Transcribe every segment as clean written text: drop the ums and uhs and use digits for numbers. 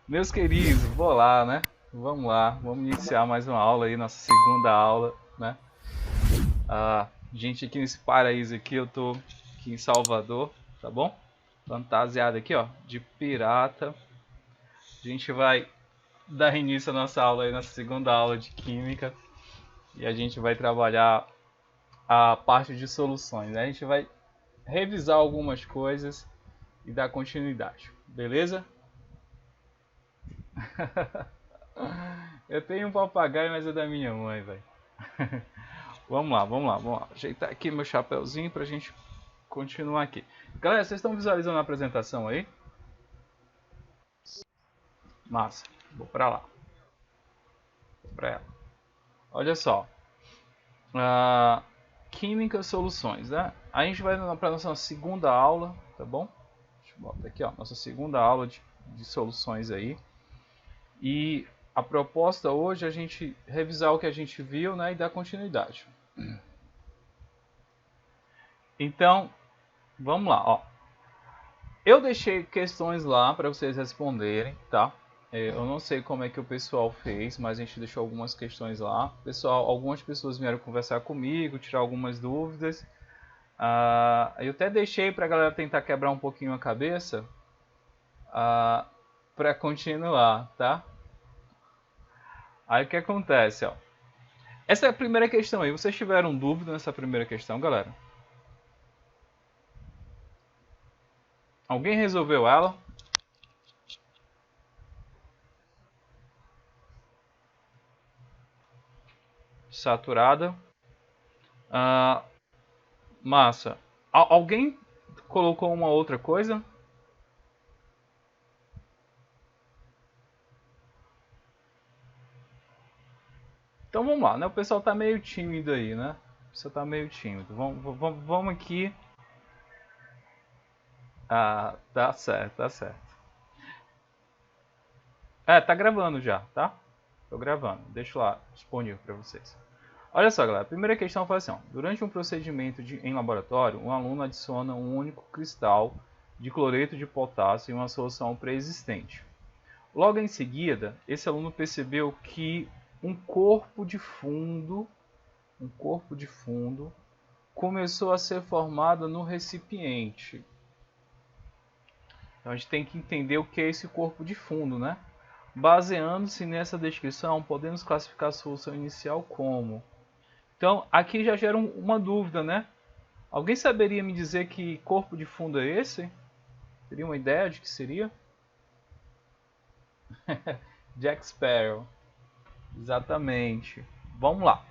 Meus queridos, vou lá, né? Vamos lá, vamos iniciar mais uma aula aí, nossa segunda aula, né? Gente, aqui nesse paraíso aqui, eu tô aqui em Salvador, tá bom? Fantasiado aqui, ó, de pirata. A gente vai dar início à nossa aula aí, nossa segunda aula de Química. E a gente vai trabalhar a parte de soluções, né? A gente vai revisar algumas coisas e dar continuidade, beleza? Eu tenho um papagaio, mas é da minha mãe, velho. Vamos lá, vamos lá, vamos lá. Ajeitar aqui meu chapéuzinho pra gente continuar aqui. Galera, vocês estão visualizando a apresentação aí? Massa. Vou pra lá. Vou pra ela. Olha só. Uh, Química Soluções, né? A gente vai para nossa segunda aula, tá bom? Deixa eu botar aqui, ó. Nossa segunda aula de soluções aí. E a proposta hoje é a gente revisar o que a gente viu, né? E dar continuidade. Então, vamos lá, ó. Eu deixei questões lá para vocês responderem, tá? Eu não sei como é que o pessoal fez, mas a gente deixou algumas questões lá. Pessoal, algumas pessoas vieram conversar comigo, tirar algumas dúvidas. Eu até deixei para a galera tentar quebrar um pouquinho a cabeça para continuar, tá? Aí o que acontece, ó? Essa é a primeira questão aí. Vocês tiveram dúvida nessa primeira questão, galera? Alguém resolveu ela? Saturada. Ah, massa. Alguém colocou uma outra coisa? Então vamos lá, né? O pessoal tá meio tímido aí, né? O pessoal tá meio tímido. Vamos aqui. Tá certo, tá certo. Tá gravando já, tá? Tô gravando. Deixa lá disponível para vocês. Olha só, galera. A primeira questão foi assim: ó. Durante um procedimento em laboratório, um aluno adiciona um único cristal de cloreto de potássio em uma solução pré-existente. Logo em seguida, esse aluno percebeu que um corpo de fundo começou a ser formado no recipiente. Então a gente tem que entender o que é esse corpo de fundo, né? Baseando-se nessa descrição, podemos classificar a solução inicial como. Então aqui já gera uma dúvida, né? Alguém saberia me dizer que corpo de fundo é esse? Teria uma ideia de que seria? Jack Sparrow. Exatamente. Vamos lá.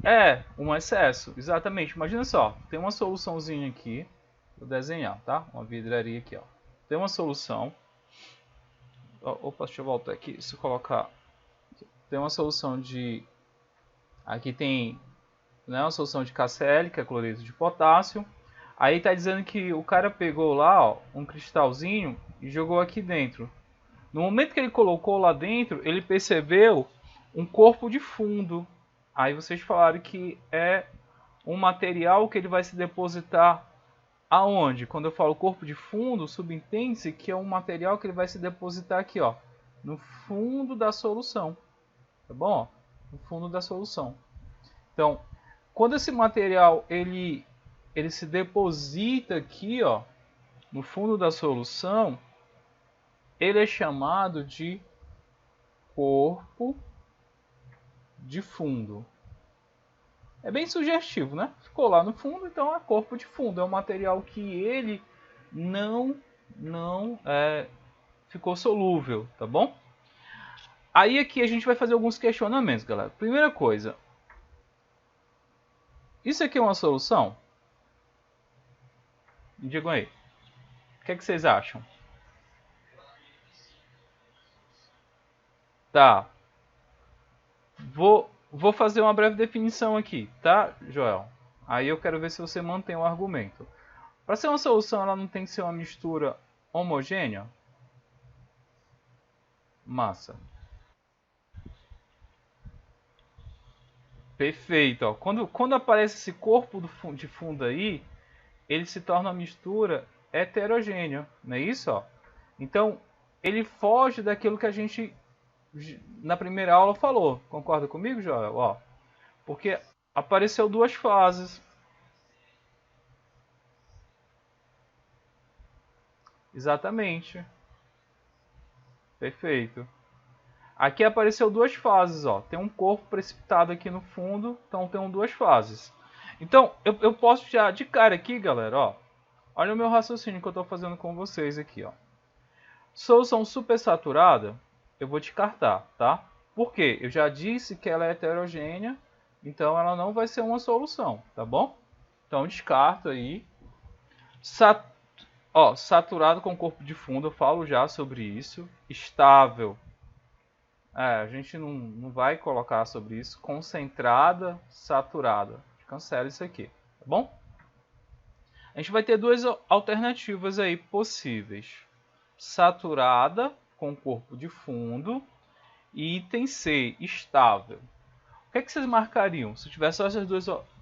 É, um excesso, exatamente. Imagina só, tem uma soluçãozinha aqui, vou desenhar, tá? Uma vidraria aqui, ó. Tem uma solução. Opa, deixa eu voltar aqui. Se eu colocar, tem uma solução de, aqui tem, né, uma solução de KCl, que é cloreto de potássio. Aí tá dizendo que o cara pegou lá, ó, um cristalzinho e jogou aqui dentro. No momento que ele colocou lá dentro, ele percebeu um corpo de fundo. Aí vocês falaram que é um material que ele vai se depositar aonde? Quando eu falo corpo de fundo, subentende-se que é um material que ele vai se depositar aqui, ó, no fundo da solução, tá bom? No fundo da solução. Então, quando esse material ele se deposita aqui, ó, no fundo da solução, ele é chamado de corpo de fundo. É bem sugestivo, né? Ficou lá no fundo, então é corpo de fundo. É um material que ele não ficou solúvel, tá bom? Aí aqui a gente vai fazer alguns questionamentos, galera. Primeira coisa, isso aqui é uma solução? Me digam aí. O que, é que vocês acham? Tá. Vou fazer uma breve definição aqui, tá, Joel? Aí eu quero ver se você mantém o argumento. Para ser uma solução, ela não tem que ser uma mistura homogênea? Massa. Perfeito. Ó. Quando aparece esse corpo de fundo aí, ele se torna uma mistura heterogênea, não é isso? Ó? Então, ele foge daquilo que a gente na primeira aula falou. Concorda comigo, Joel? Ó, porque apareceu duas fases. Exatamente. Perfeito. Aqui apareceu duas fases, ó. Tem um corpo precipitado aqui no fundo, então tem duas fases. Então, eu posso já de cara aqui, galera, ó. Olha o meu raciocínio que eu estou fazendo com vocês aqui, ó. Solução supersaturada, eu vou descartar, tá? Por quê? Eu já disse que ela é heterogênea, então ela não vai ser uma solução, tá bom? Então descarto aí. Saturado com corpo de fundo, eu falo já sobre isso. Estável. A gente não vai colocar sobre isso. Concentrada, saturada. Cancela isso aqui, tá bom? A gente vai ter duas alternativas aí possíveis. Saturada com corpo de fundo e item C, estável. O que, é que vocês marcariam se tivesse só essas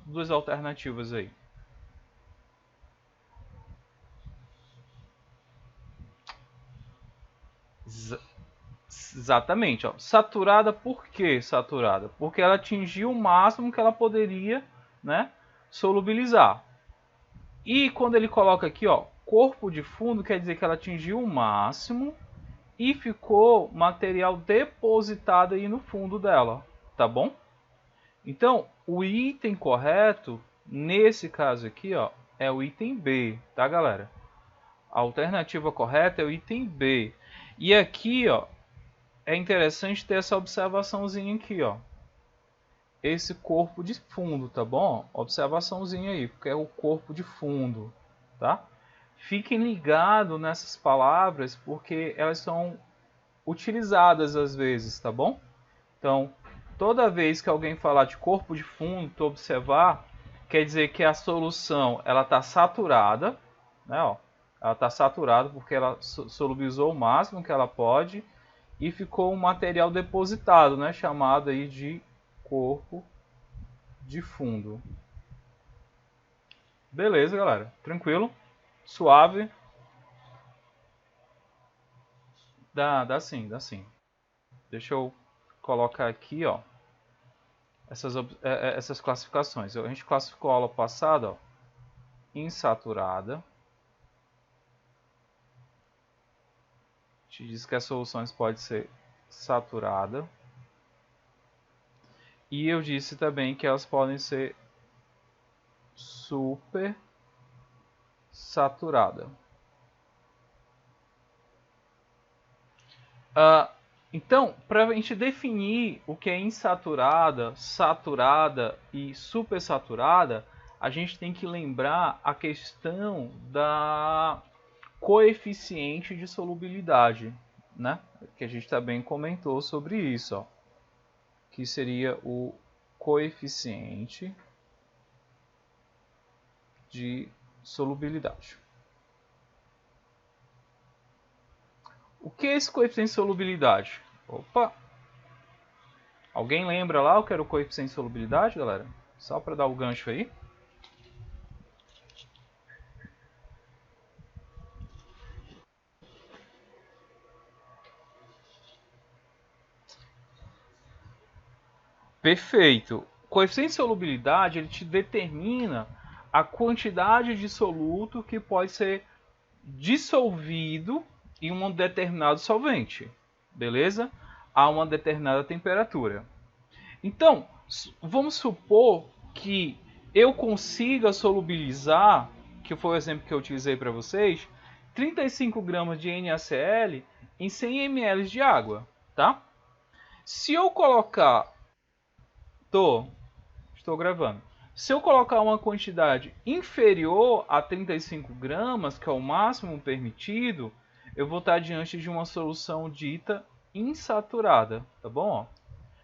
duas alternativas aí? Exatamente. Ó. Saturada, por que saturada? Porque ela atingiu o máximo que ela poderia, né, solubilizar. E quando ele coloca aqui, ó, corpo de fundo, quer dizer que ela atingiu o máximo e ficou material depositado aí no fundo dela, tá bom? Então, o item correto, nesse caso aqui, ó, é o item B, tá, galera? A alternativa correta é o item B. E aqui, ó, é interessante ter essa observaçãozinha aqui, ó. Esse corpo de fundo, tá bom? Observaçãozinha aí, porque é o corpo de fundo, tá? Fiquem ligados nessas palavras, porque elas são utilizadas às vezes, tá bom? Então, toda vez que alguém falar de corpo de fundo, tu observar, quer dizer que a solução ela está saturada, né? Ó, ela está saturada porque ela solubilizou o máximo que ela pode e ficou um material depositado, né? Chamado aí de corpo de fundo. Beleza, galera? Tranquilo? Suave? Dá sim, dá sim. Deixa eu colocar aqui, ó. Essas classificações. A gente classificou a aula passada, ó, insaturada. A gente disse que as soluções podem ser saturada. E eu disse também que elas podem ser super saturada. Então, para a gente definir o que é insaturada, saturada e supersaturada, a gente tem que lembrar a questão da coeficiente de solubilidade, né? Que a gente também comentou sobre isso, ó. Que seria o coeficiente de solubilidade. O que é esse coeficiente de solubilidade? Opa! Alguém lembra lá o que era o coeficiente de solubilidade, galera? Só para dar o gancho aí. Perfeito. O coeficiente de solubilidade ele te determina a quantidade de soluto que pode ser dissolvido em um determinado solvente, beleza? A uma determinada temperatura. Então, vamos supor que eu consiga solubilizar, que foi o exemplo que eu utilizei para vocês, 35 gramas de NaCl em 100 ml de água, tá? Se eu colocar... Estou gravando. Se eu colocar uma quantidade inferior a 35 gramas, que é o máximo permitido, eu vou estar diante de uma solução dita insaturada, tá bom?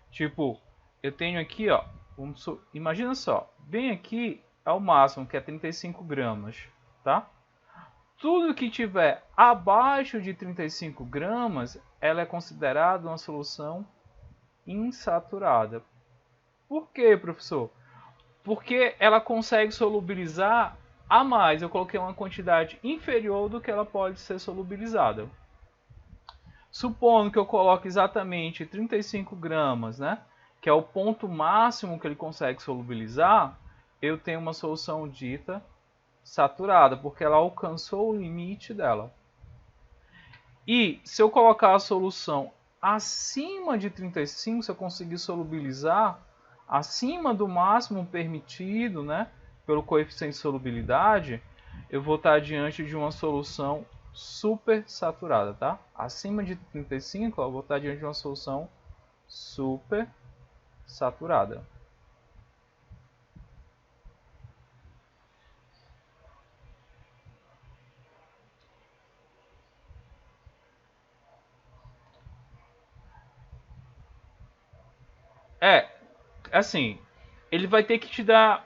Tipo, eu tenho aqui, ó, imagina só, bem aqui é o máximo, que é 35 gramas, tá? Tudo que tiver abaixo de 35 gramas, ela é considerada uma solução insaturada. Por quê, professor? Porque ela consegue solubilizar a mais. Eu coloquei uma quantidade inferior do que ela pode ser solubilizada. Supondo que eu coloque exatamente 35 gramas, né? Que é o ponto máximo que ele consegue solubilizar, eu tenho uma solução dita saturada, porque ela alcançou o limite dela. E se eu colocar a solução acima de 35, se eu conseguir solubilizar acima do máximo permitido, né, pelo coeficiente de solubilidade, eu vou estar diante de uma solução super saturada, tá? Acima de 35, eu vou estar diante de uma solução super saturada. Assim, ele vai ter que te dar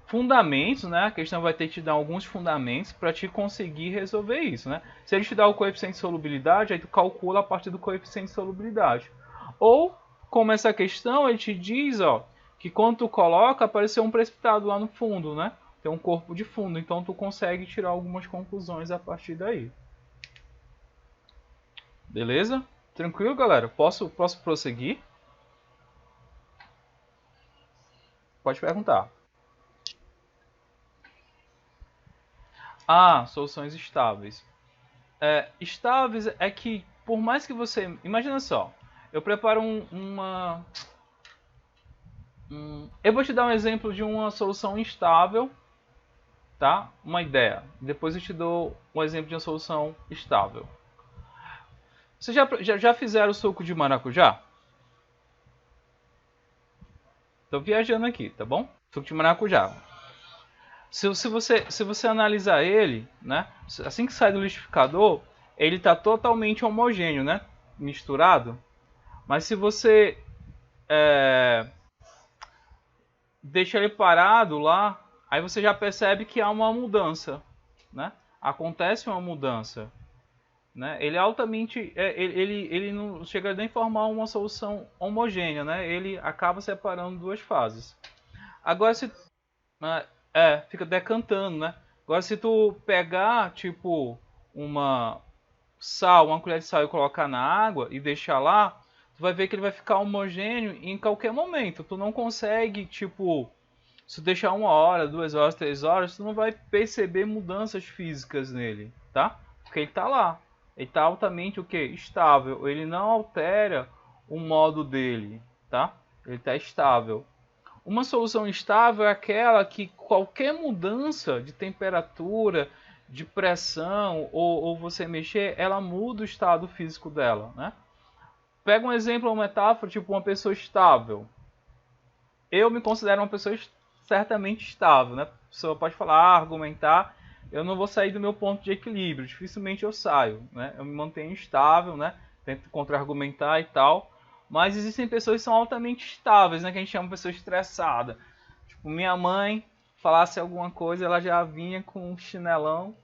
fundamentos, né? A questão vai ter que te dar alguns fundamentos para te conseguir resolver isso, né? Se ele te dá o coeficiente de solubilidade, aí tu calcula a partir do coeficiente de solubilidade. Ou, como essa questão, ele te diz, ó, que quando tu coloca, apareceu um precipitado lá no fundo, né? Tem um corpo de fundo, então tu consegue tirar algumas conclusões a partir daí. Beleza? Tranquilo, galera? Posso prosseguir? Pode perguntar. Ah, soluções estáveis. Estáveis é que, por mais que você... Imagina só, eu preparo eu vou te dar um exemplo de uma solução instável, tá? Uma ideia. Depois eu te dou um exemplo de uma solução estável. Vocês já fizeram suco de maracujá? Tô viajando aqui, tá bom? Suco de maracujá. Se você analisar ele, né? Assim que sai do liquidificador, ele está totalmente homogêneo, né? Misturado. Mas se você deixa ele parado lá, aí você já percebe que há uma mudança, né? Acontece uma mudança, né? Ele é altamente, ele não chega nem a formar uma solução homogênea, né? Ele acaba separando duas fases. Agora se fica decantando, né? Agora se tu pegar tipo uma uma colher de sal e colocar na água e deixar lá, tu vai ver que ele vai ficar homogêneo em qualquer momento. Tu não consegue, tipo, se tu deixar 1 hora, 2 horas, 3 horas, tu não vai perceber mudanças físicas nele, tá? Porque ele tá lá. Ele tá altamente o que? Estável. Ele não altera o modo dele, tá? Ele tá estável. Uma solução estável é aquela que qualquer mudança de temperatura, de pressão ou você mexer, ela muda o estado físico dela, né? Pega um exemplo, uma metáfora, tipo uma pessoa estável. Eu me considero uma pessoa certamente estável, né? A pessoa pode falar, argumentar, eu não vou sair do meu ponto de equilíbrio, dificilmente eu saio, né? Eu me mantenho estável, né? Tento contra-argumentar e tal. Mas existem pessoas que são altamente estáveis, né? Que a gente chama de pessoa estressada. Tipo, minha mãe falasse alguma coisa, ela já vinha com um chinelão.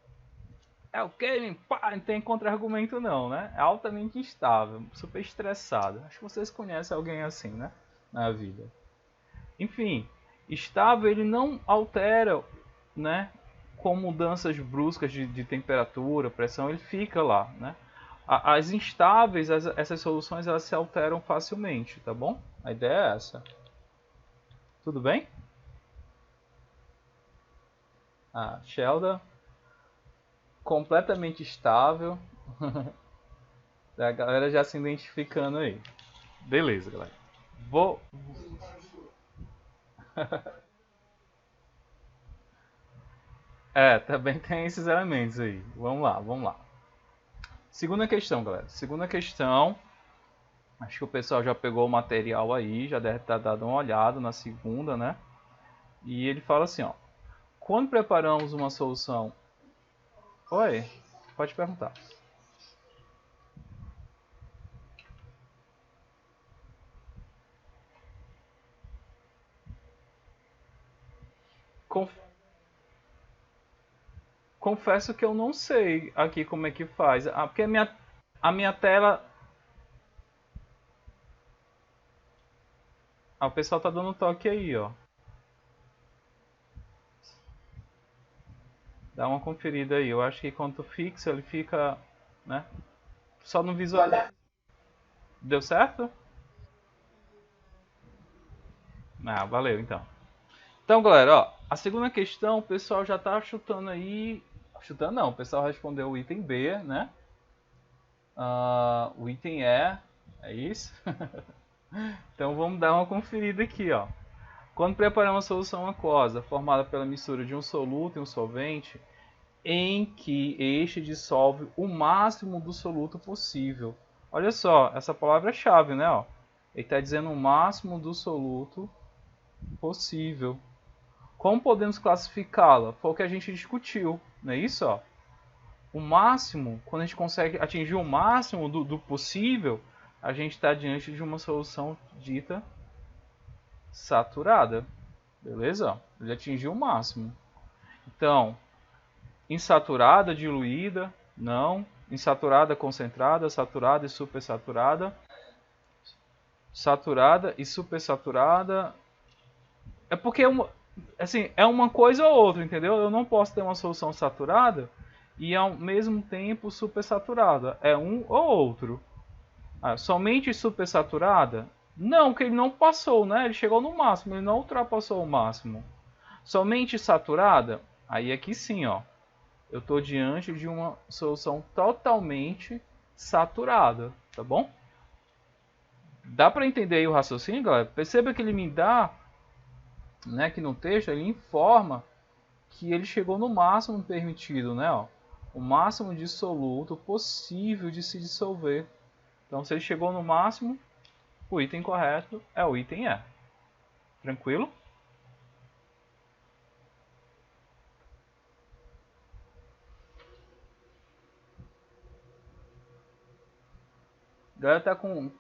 É o que? Não tem contra-argumento não, né? É altamente instável, super estressada. Acho que vocês conhecem alguém assim, né? Na vida. Enfim, estável ele não altera, né? Com mudanças bruscas de temperatura, pressão, ele fica lá, né? As instáveis, essas soluções, elas se alteram facilmente, tá bom? A ideia é essa. Tudo bem? A Shelda, completamente estável. A galera já se identificando aí. Beleza, galera. Vou. Também tem esses elementos aí. Vamos lá, vamos lá. Segunda questão, galera. Segunda questão. Acho que o pessoal já pegou o material aí, já deve estar dando uma olhada na segunda, né? E ele fala assim, ó. Quando preparamos uma solução... Oi, pode perguntar. Confesso que eu não sei aqui como é que faz. Porque a minha tela... o pessoal tá dando toque aí, ó. Dá uma conferida aí. Eu acho que quando tu fixa, ele fica, né? Só não visualiza. Deu certo? Ah, valeu então. Então, galera, ó, a segunda questão, o pessoal já tá chutando aí. Chutando não, o pessoal respondeu o item B, né? O item E, é isso? Então vamos dar uma conferida aqui, ó. Quando preparamos uma solução aquosa formada pela mistura de um soluto e um solvente, em que este dissolve o máximo do soluto possível. Olha só, essa palavra é chave, né? Ó. Ele está dizendo o máximo do soluto possível. Como podemos classificá-la? Foi o que a gente discutiu, não é isso? Ó? O máximo, quando a gente consegue atingir o máximo do possível, a gente está diante de uma solução dita saturada. Beleza? Ele atingiu o máximo. Então, insaturada, diluída, não. Insaturada, concentrada, saturada e supersaturada. Saturada e supersaturada. É porque assim, é uma coisa ou outra, entendeu? Eu não posso ter uma solução saturada e ao mesmo tempo supersaturada. É um ou outro. Somente supersaturada? Não, que ele não passou, né? Ele chegou no máximo, ele não ultrapassou o máximo. Somente saturada? Aí aqui sim, ó. Eu estou diante de uma solução totalmente saturada, tá bom? Dá para entender aí o raciocínio, galera? Perceba que ele me dá, né, que no texto ele informa que ele chegou no máximo permitido, né, ó, o máximo dissoluto possível de se dissolver. Então, se ele chegou no máximo, o item correto é o item E. Tranquilo? A galera tá com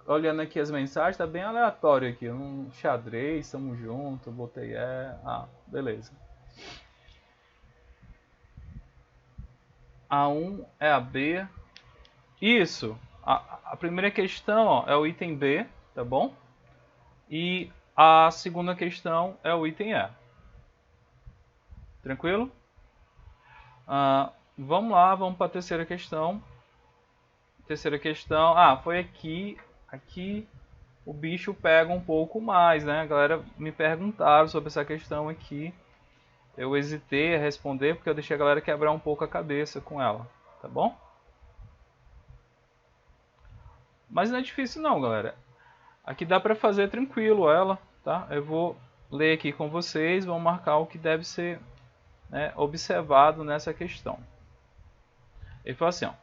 olhando aqui as mensagens, tá bem aleatório aqui. Um xadrez, tamo junto, botei beleza. A1 é a B. Isso. A primeira questão, ó, é o item B, tá bom? E a segunda questão é o item E. Tranquilo? Vamos lá, vamos para a terceira questão. Terceira questão. Foi aqui. Aqui o bicho pega um pouco mais, né? A galera me perguntaram sobre essa questão aqui. Eu hesitei a responder porque eu deixei a galera quebrar um pouco a cabeça com ela, tá bom? Mas não é difícil não, galera. Aqui dá para fazer tranquilo ela, tá? Eu vou ler aqui com vocês, vou marcar o que deve ser, né, observado nessa questão. Ele fala assim, ó,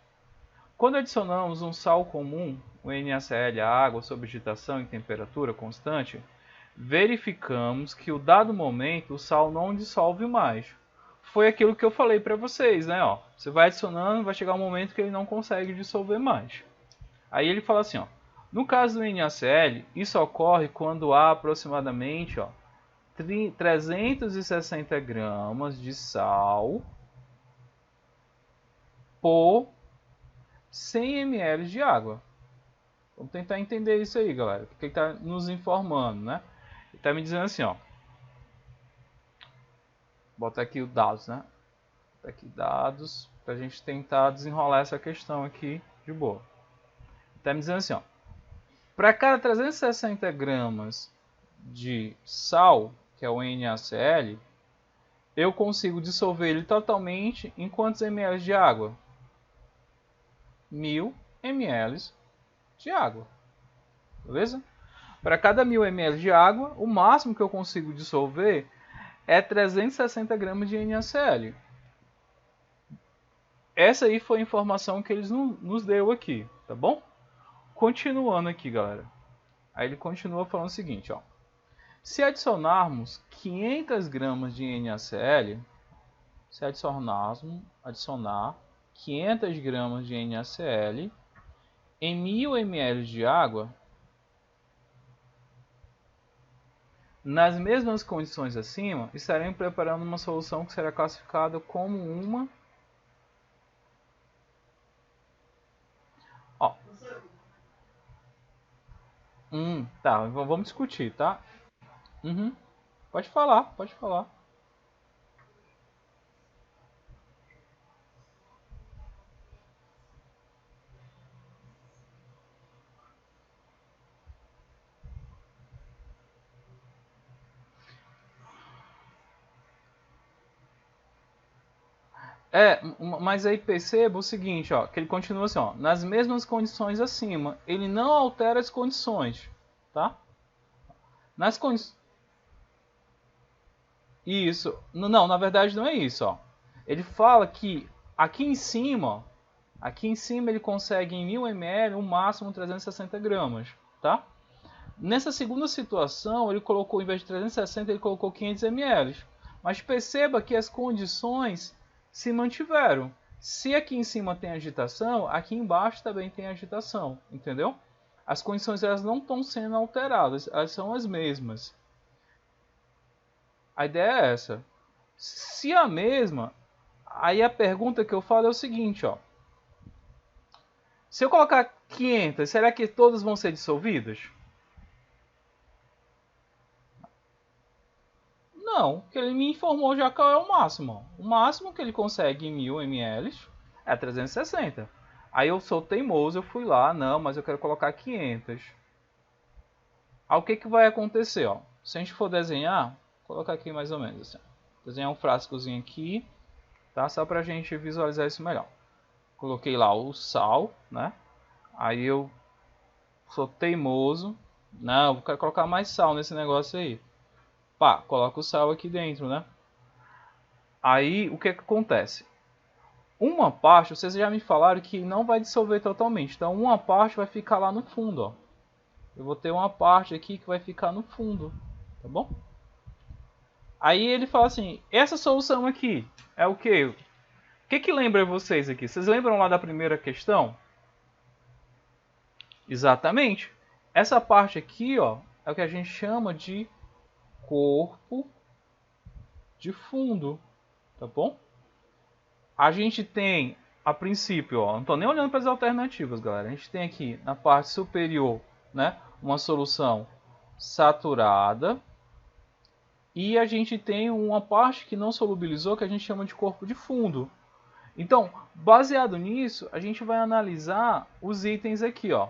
quando adicionamos um sal comum, o NaCl à água sob agitação e temperatura constante, verificamos que o dado momento o sal não dissolve mais. Foi aquilo que eu falei para vocês, né? Ó, você vai adicionando, vai chegar um momento que ele não consegue dissolver mais. Aí ele fala assim, ó, no caso do NaCl, isso ocorre quando há aproximadamente 360 gramas de sal por 100 ml de água. Vamos tentar entender isso aí, galera. Porque ele está nos informando, né? Ele está me dizendo assim, ó. Bota aqui os dados, né? Bota aqui dados para a gente tentar desenrolar essa questão aqui de boa. Ele está me dizendo assim, ó. Para cada 360 gramas de sal, que é o NaCl, eu consigo dissolver ele totalmente em quantos ml de água? 1000 ml de água. Beleza? Para cada 1000 ml de água, o máximo que eu consigo dissolver é 360 gramas de NaCl. Essa aí foi a informação que eles nos deu aqui, tá bom? Continuando aqui, galera. Aí ele continua falando o seguinte, ó. Se adicionarmos 500 gramas de NaCl, se adicionar 500 gramas de NaCl em 1000 ml de água, nas mesmas condições acima, estaremos preparando uma solução que será classificada como uma... Ó. Tá, vamos discutir, tá? Pode falar, pode falar. Mas aí perceba o seguinte, ó, que ele continua assim, ó, nas mesmas condições acima. Ele não altera as condições, tá? Nas condições... Isso. Não, na verdade não é isso, ó. Ele fala que aqui em cima ele consegue em 1000 ml o máximo 360 gramas, tá? Nessa segunda situação, ele colocou, em vez de 360, ele colocou 500 ml. Mas perceba que as condições se mantiveram. Se aqui em cima tem agitação, aqui embaixo também tem agitação, entendeu? As condições elas não estão sendo alteradas, elas são as mesmas. A ideia é essa. Se a mesma, aí a pergunta que eu falo é o seguinte, ó. Se eu colocar 500, será que todas vão ser dissolvidas? Não, que ele me informou já qual é o máximo. O máximo que ele consegue em 1000 ml é 360. Aí eu sou teimoso, eu fui lá, não, mas eu quero colocar 500. Aí o que, que vai acontecer? Ó? Se a gente for desenhar, vou colocar aqui mais ou menos assim. Desenhar um frascozinho aqui, tá? Só pra gente visualizar isso melhor. Coloquei lá o sal, né? Aí eu sou teimoso. Não, eu quero colocar mais sal nesse negócio aí. Pá, coloca o sal aqui dentro, né? Aí, o que acontece? Uma parte, vocês já me falaram que não vai dissolver totalmente. Então, uma parte vai ficar lá no fundo, ó. Eu vou ter uma parte aqui que vai ficar no fundo, tá bom? Aí ele fala assim, essa solução aqui é o quê? O que lembra vocês aqui? Vocês lembram lá da primeira questão? Exatamente. Essa parte aqui, ó, é o que a gente chama de corpo de fundo, tá bom? A gente tem, a princípio, ó, não estou nem olhando para as alternativas, galera. A gente tem aqui na parte superior, né, uma solução saturada. E a gente tem uma parte que não solubilizou, que a gente chama de corpo de fundo. Então, baseado nisso, a gente vai analisar os itens aqui, ó.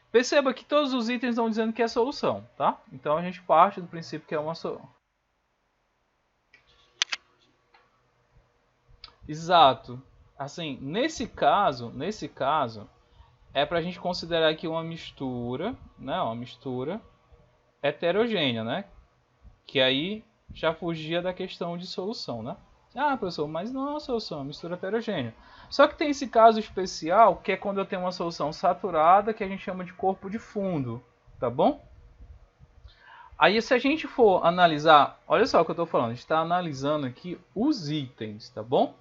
Perceba que todos os itens estão dizendo que é solução, tá? Então a gente parte do princípio que é uma solução. Exato. Assim, nesse caso, é para a gente considerar aqui uma mistura, né? Uma mistura heterogênea, né? Que aí já fugia da questão de solução, né? Ah, professor, mas não é uma solução, é uma mistura heterogênea. Só que tem esse caso especial, que é quando eu tenho uma solução saturada, que a gente chama de corpo de fundo, tá bom? Aí se a gente for analisar, olha só o que eu estou falando, a gente está analisando aqui os itens, tá bom?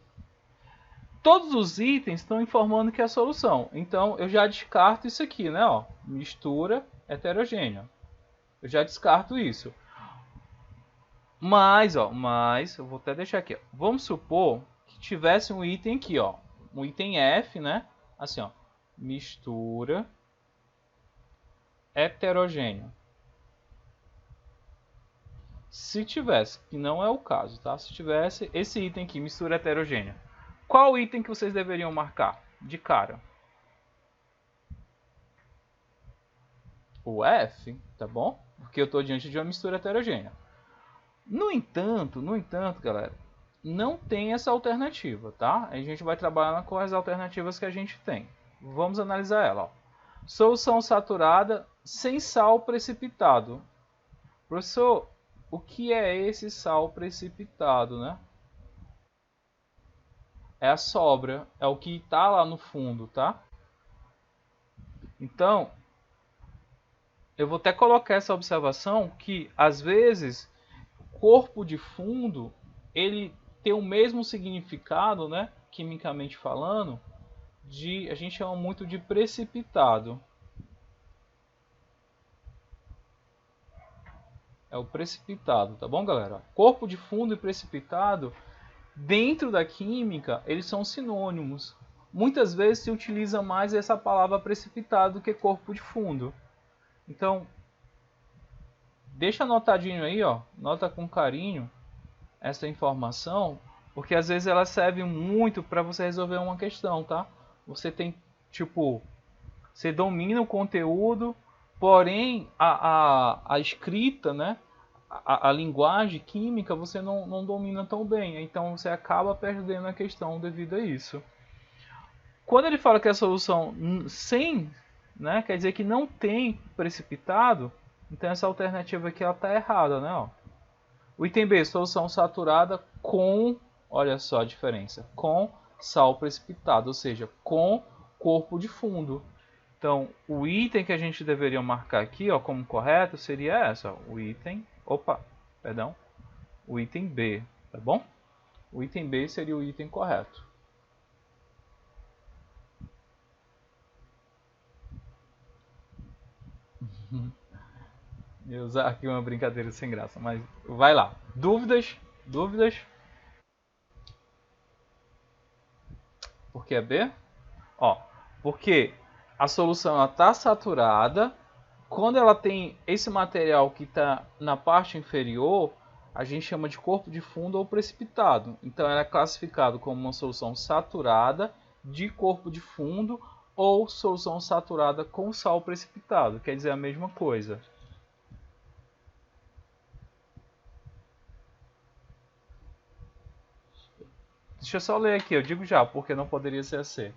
Todos os itens estão informando que é a solução. Então eu já descarto isso aqui, né? Ó, mistura heterogênea. Eu já descarto isso. Mas eu vou até deixar aqui. Ó. Vamos supor que tivesse um item aqui, ó, um item F, né? Assim, ó, mistura heterogênea. Se tivesse, que não é o caso, tá? Se tivesse esse item aqui, mistura heterogênea, qual item que vocês deveriam marcar de cara? O F, tá bom? Porque eu estou diante de uma mistura heterogênea. No entanto, galera, não tem essa alternativa, tá? A gente vai trabalhar com as alternativas que a gente tem. Vamos analisar ela. Ó. Solução saturada sem sal precipitado. Professor, o que é esse sal precipitado, né? É a sobra, é o que está lá no fundo, tá? Então, eu vou até colocar essa observação que, às vezes, corpo de fundo, ele tem o mesmo significado, né, quimicamente falando, a gente chama muito de precipitado. É o precipitado, tá bom, galera? Corpo de fundo e precipitado, dentro da química, eles são sinônimos. Muitas vezes se utiliza mais essa palavra precipitado do que corpo de fundo. Então, deixa anotadinho aí, ó, nota com carinho essa informação, porque às vezes ela serve muito para você resolver uma questão, tá? Você tem, tipo, você domina o conteúdo, porém a escrita, né? a linguagem química você não domina tão bem, então você acaba perdendo a questão devido a isso. Quando ele fala que a solução sem, né, quer dizer que não tem precipitado, então essa alternativa aqui está errada, né? Ó. O item B, solução saturada com, olha só a diferença, com sal precipitado, ou seja, com corpo de fundo. Então, o item que a gente deveria marcar aqui, ó, como correto, seria essa, ó, o item B, tá bom? O item B seria o item correto. Eu usar aqui uma brincadeira sem graça, mas vai lá. Dúvidas? Dúvidas? Por que é B? Ó, porque a solução está saturada. Quando ela tem esse material que está na parte inferior, a gente chama de corpo de fundo ou precipitado. Então ela é classificado como uma solução saturada de corpo de fundo ou solução saturada com sal precipitado. Quer dizer a mesma coisa. Deixa eu só ler aqui, eu digo já, porque não poderia ser assim.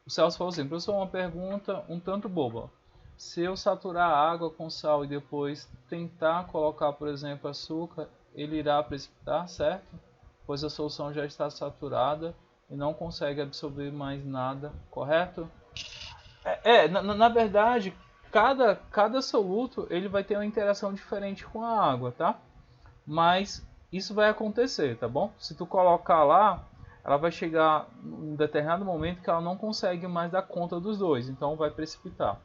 O Celso falou assim, professor, uma pergunta um tanto boba. Se eu saturar a água com sal e depois tentar colocar, por exemplo, açúcar, ele irá precipitar, certo? Pois a solução já está saturada e não consegue absorver mais nada, correto? Na verdade, cada soluto ele vai ter uma interação diferente com a água, tá? Mas isso vai acontecer, tá bom? Se tu colocar lá, ela vai chegar em um determinado momento que ela não consegue mais dar conta dos dois, então vai precipitar.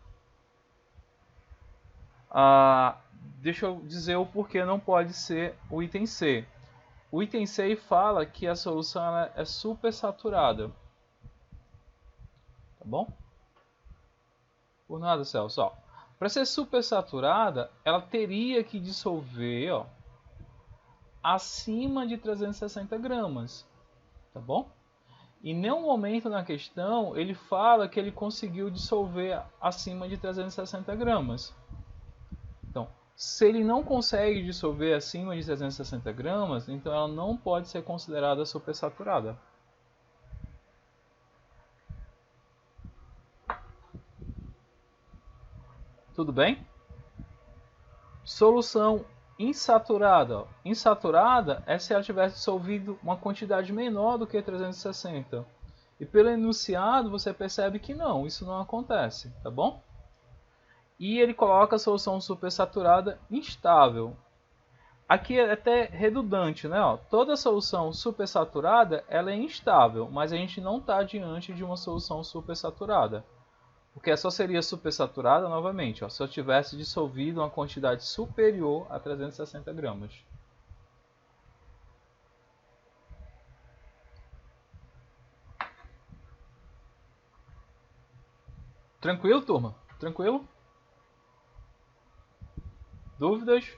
Ah, deixa eu dizer o porquê não pode ser o item C. O item C fala que a solução ela é supersaturada. Tá bom? Por nada, Celso. Para ser supersaturada, ela teria que dissolver, ó, acima de 360 gramas, tá bom? Em nenhum momento na questão ele fala que ele conseguiu dissolver acima de 360 gramas. Então, se ele não consegue dissolver acima de 360 gramas, então ela não pode ser considerada supersaturada. Tudo bem? Solução insaturada. Insaturada é se ela tivesse dissolvido uma quantidade menor do que 360. E pelo enunciado você percebe que não, isso não acontece, tá bom? E ele coloca a solução supersaturada instável. Aqui é até redundante, né? Ó, toda solução supersaturada ela é instável, mas a gente não está diante de uma solução supersaturada. Porque só seria supersaturada novamente, ó, se eu tivesse dissolvido uma quantidade superior a 360 gramas. Tranquilo, turma? Tranquilo? Dúvidas?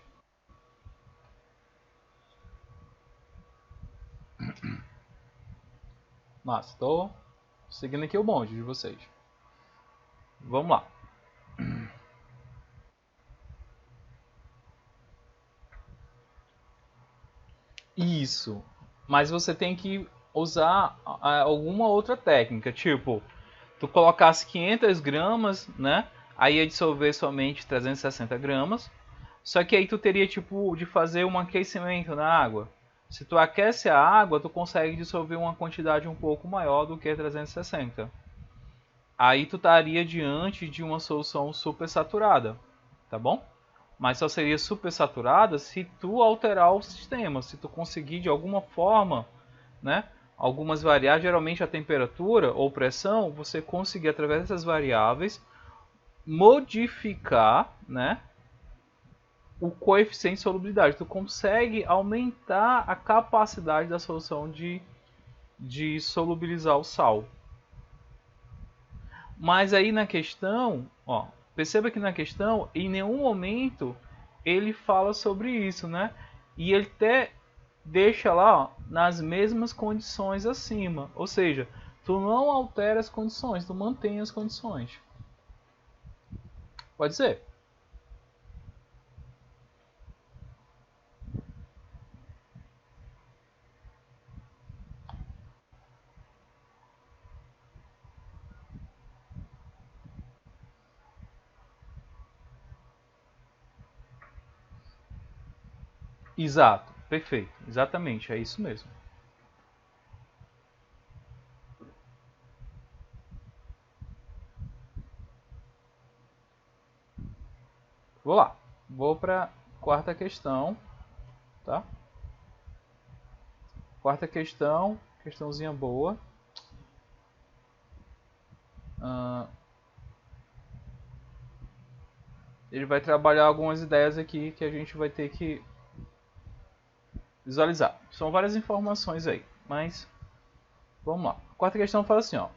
Mas estou seguindo aqui o bonde de vocês. Vamos lá. Isso. Mas você tem que usar alguma outra técnica, tipo, tu colocasse 500 gramas, né? Aí ia dissolver somente 360 gramas. Só que aí tu teria tipo de fazer um aquecimento na água. Se tu aquece a água, tu consegue dissolver uma quantidade um pouco maior do que 360. Aí tu estaria diante de uma solução supersaturada, tá bom? Mas só seria supersaturada se tu alterar o sistema, se tu conseguir de alguma forma, né, algumas variáveis, geralmente a temperatura ou pressão, você conseguir através dessas variáveis modificar, né, o coeficiente de solubilidade. Tu consegue aumentar a capacidade da solução de solubilizar o sal. Mas aí na questão, ó, perceba que na questão, em nenhum momento ele fala sobre isso, né? E ele até deixa lá, ó, nas mesmas condições acima. Ou seja, tu não altera as condições, tu mantém as condições. Pode ser? Exato, perfeito, exatamente, é isso mesmo. Vou lá, vou para quarta questão, tá? Quarta questão, questãozinha boa. Ele vai trabalhar algumas ideias aqui que a gente vai ter que visualizar. São várias informações aí, mas vamos lá. A quarta questão fala assim, ó.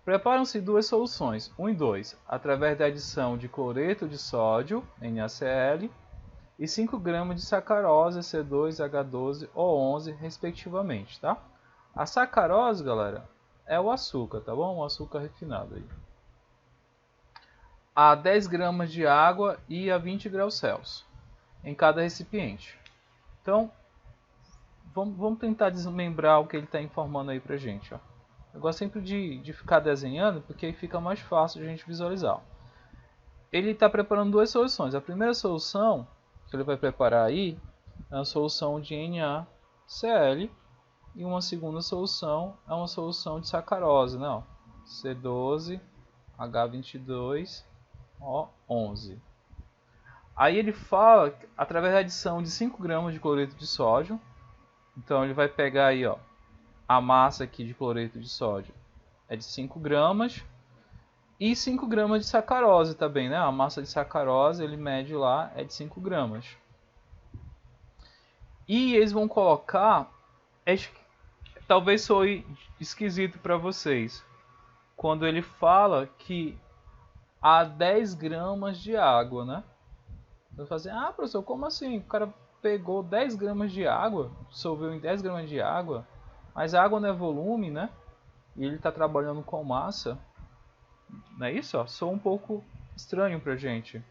Preparam-se duas soluções, 1 e 2, através da adição de cloreto de sódio, NaCl, e 5 gramas de sacarose, C2H12O11, respectivamente, tá? A sacarose, galera, é o açúcar, tá bom? O açúcar refinado aí. A 10 gramas de água e a 20 graus Celsius em cada recipiente. Então, vamos tentar desmembrar o que ele está informando aí pra gente, ó. Eu gosto sempre de ficar desenhando, porque aí fica mais fácil de a gente visualizar. Ele está preparando duas soluções. A primeira solução que ele vai preparar aí é uma solução de NaCl, e uma segunda solução é uma solução de sacarose, né? Ó, C12H22O11. Aí ele fala através da adição de 5 gramas de cloreto de sódio. Então ele vai pegar aí, ó, a massa aqui de cloreto de sódio é de 5 gramas e 5 gramas de sacarose também, né? A massa de sacarose ele mede lá é de 5 gramas. E eles vão colocar, talvez soe esquisito para vocês, quando ele fala que há 10 gramas de água, né? Você fala assim, ah, professor, como assim? O cara pegou 10 gramas de água, dissolveu em 10 gramas de água, mas a água não é volume, né? E ele está trabalhando com massa. Não é isso? Ó? Soa um pouco estranho pra gente.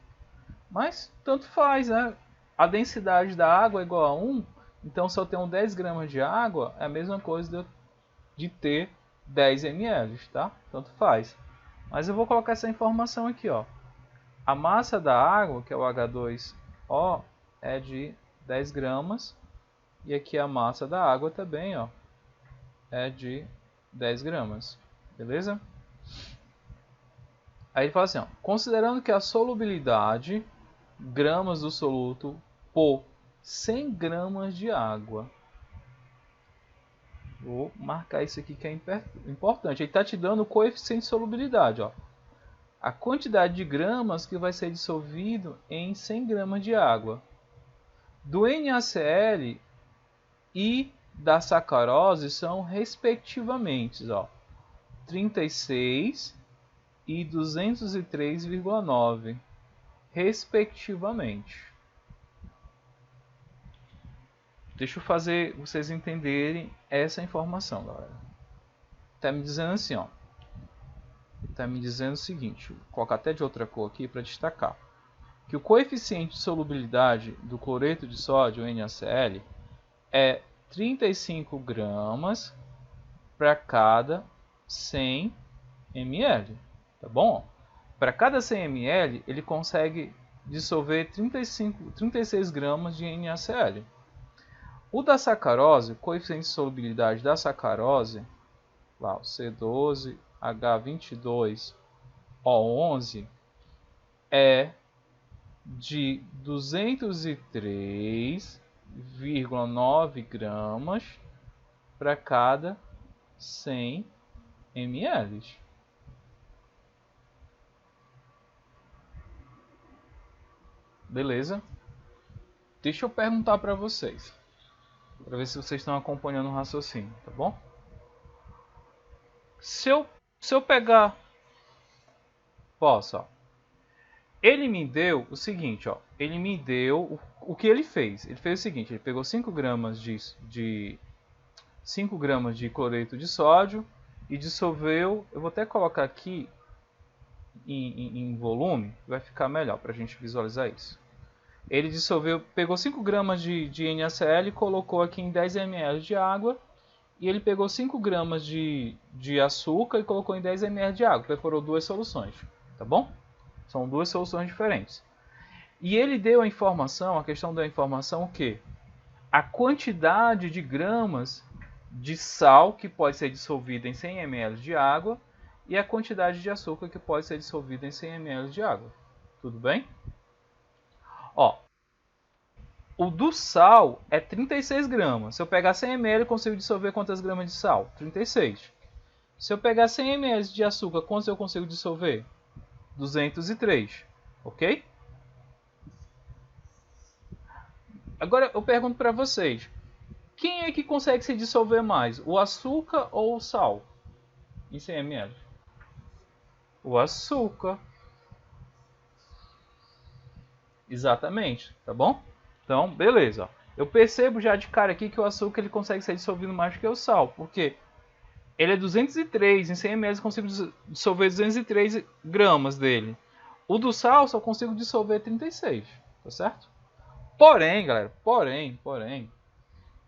Mas tanto faz, né? A densidade da água é igual a 1, então se eu tenho 10 gramas de água, é a mesma coisa de ter 10 ml, tá? Tanto faz. Mas eu vou colocar essa informação aqui, ó. A massa da água, que é o H2O, é de 10 gramas. E aqui a massa da água também, ó, é de 10 gramas. Beleza? Aí ele fala assim, ó, considerando que a solubilidade, gramas do soluto por 100 gramas de água. Vou marcar isso aqui que é importante. Ele está te dando o coeficiente de solubilidade, ó. A quantidade de gramas que vai ser dissolvido em 100 gramas de água. Do NaCl e da sacarose são respectivamente, ó, 36 e 203,9, respectivamente. Deixa eu fazer vocês entenderem essa informação, galera. Tá me dizendo assim, ó. Tá me dizendo o seguinte, vou colocar até de outra cor aqui para destacar. Que o coeficiente de solubilidade do cloreto de sódio, NaCl, é 35 gramas para cada 100 ml, tá bom? Para cada 100 ml, ele consegue dissolver 36 gramas de NaCl. O da sacarose, o coeficiente de solubilidade da sacarose, lá, o C12H22O11, é de 203,9 gramas para cada 100 ml. Beleza? Deixa eu perguntar para vocês, para ver se vocês estão acompanhando o raciocínio, tá bom? Se eu pegar, posso, ó. Ele me deu o seguinte, ó. Ele me deu o que ele fez. Ele fez o seguinte, ele pegou 5 gramas de 5 gramas de cloreto de sódio e dissolveu. Eu vou até colocar aqui em volume, vai ficar melhor para a gente visualizar isso. Ele dissolveu, pegou 5 gramas de NaCl e colocou aqui em 10 ml de água. E ele pegou 5 gramas de açúcar e colocou em 10 ml de água. Preparou duas soluções, tá bom? São duas soluções diferentes. E ele deu a informação, a questão da informação, o quê? a quantidade de gramas de sal que pode ser dissolvida em 100 ml de água e a quantidade de açúcar que pode ser dissolvida em 100 ml de água. Tudo bem? Ó, o do sal é 36 gramas. Se eu pegar 100 ml, eu consigo dissolver quantas gramas de sal? 36. Se eu pegar 100 ml de açúcar, quantos eu consigo dissolver? 203. Ok? Agora eu pergunto para vocês. Quem é que consegue se dissolver mais? O açúcar ou o sal? Em 100 ml? O açúcar. Exatamente, tá bom? Então, beleza. Eu percebo já de cara aqui que o açúcar ele consegue ser dissolvido mais do que o sal. Porque ele é 203, em 100 ml eu consigo dissolver 203 gramas dele. O do sal só consigo dissolver 36, tá certo? Porém, galera, porém,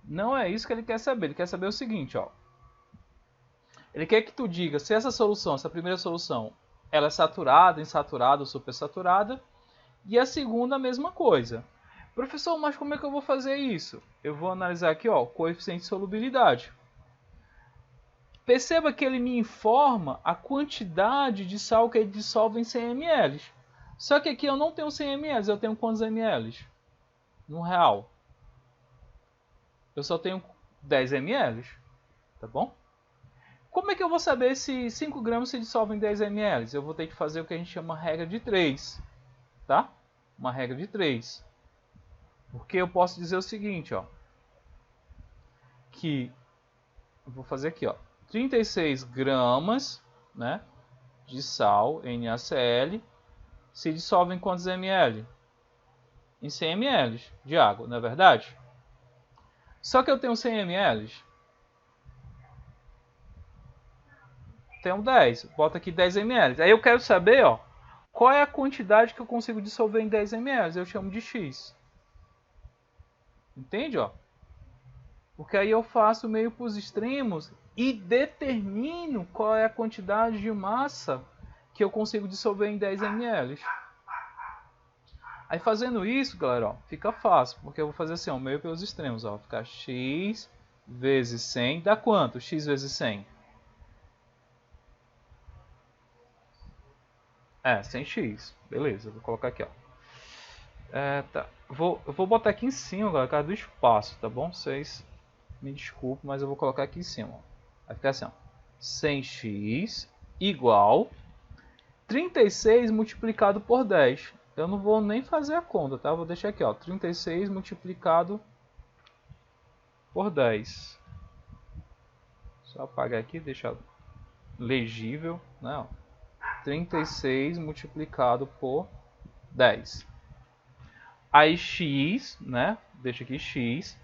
não é isso que ele quer saber. Ele quer saber o seguinte, ó. Ele quer que tu diga se essa solução, essa primeira solução, ela é saturada, insaturada ou supersaturada. E a segunda, a mesma coisa. Professor, mas como é que eu vou fazer isso? Eu vou analisar aqui, ó, o coeficiente de solubilidade. Perceba que ele me informa a quantidade de sal que ele dissolve em 100 ml. Só que aqui eu não tenho 100 ml, eu tenho quantos ml? No real. Eu só tenho 10 ml, tá bom? Como é que eu vou saber se 5 gramas se dissolvem em 10 ml? Eu vou ter que fazer o que a gente chama regra de 3, tá? Uma regra de 3. Porque eu posso dizer o seguinte, ó. Que eu vou fazer aqui, ó. 36 gramas, né, de sal, NaCl, se dissolve em quantos ml? Em 100 ml de água, não é verdade? Só que eu tenho 100 ml. Tenho 10. Bota aqui 10 ml. Aí eu quero saber, ó, qual é a quantidade que eu consigo dissolver em 10 ml. Eu chamo de X. Entende, ó? Porque aí eu faço meio para os extremos e determino qual é a quantidade de massa que eu consigo dissolver em 10 ml. Aí fazendo isso, galera, ó, fica fácil, porque eu vou fazer assim, ó, meio pelos extremos, ó, ficar x vezes 100, dá quanto? X vezes 100? 100x, beleza, vou colocar aqui, ó. Tá. Eu vou botar aqui em cima, galera, por causa do espaço, tá bom? Vocês me desculpem, mas eu vou colocar aqui em cima, ó. Vai ficar assim, ó, 100x igual 36 multiplicado por 10. Eu não vou nem fazer a conta, tá? Vou deixar aqui, ó, 36 multiplicado por 10. Só apagar aqui, deixar legível, né? 36 multiplicado por 10. Aí x, né? Deixa aqui x.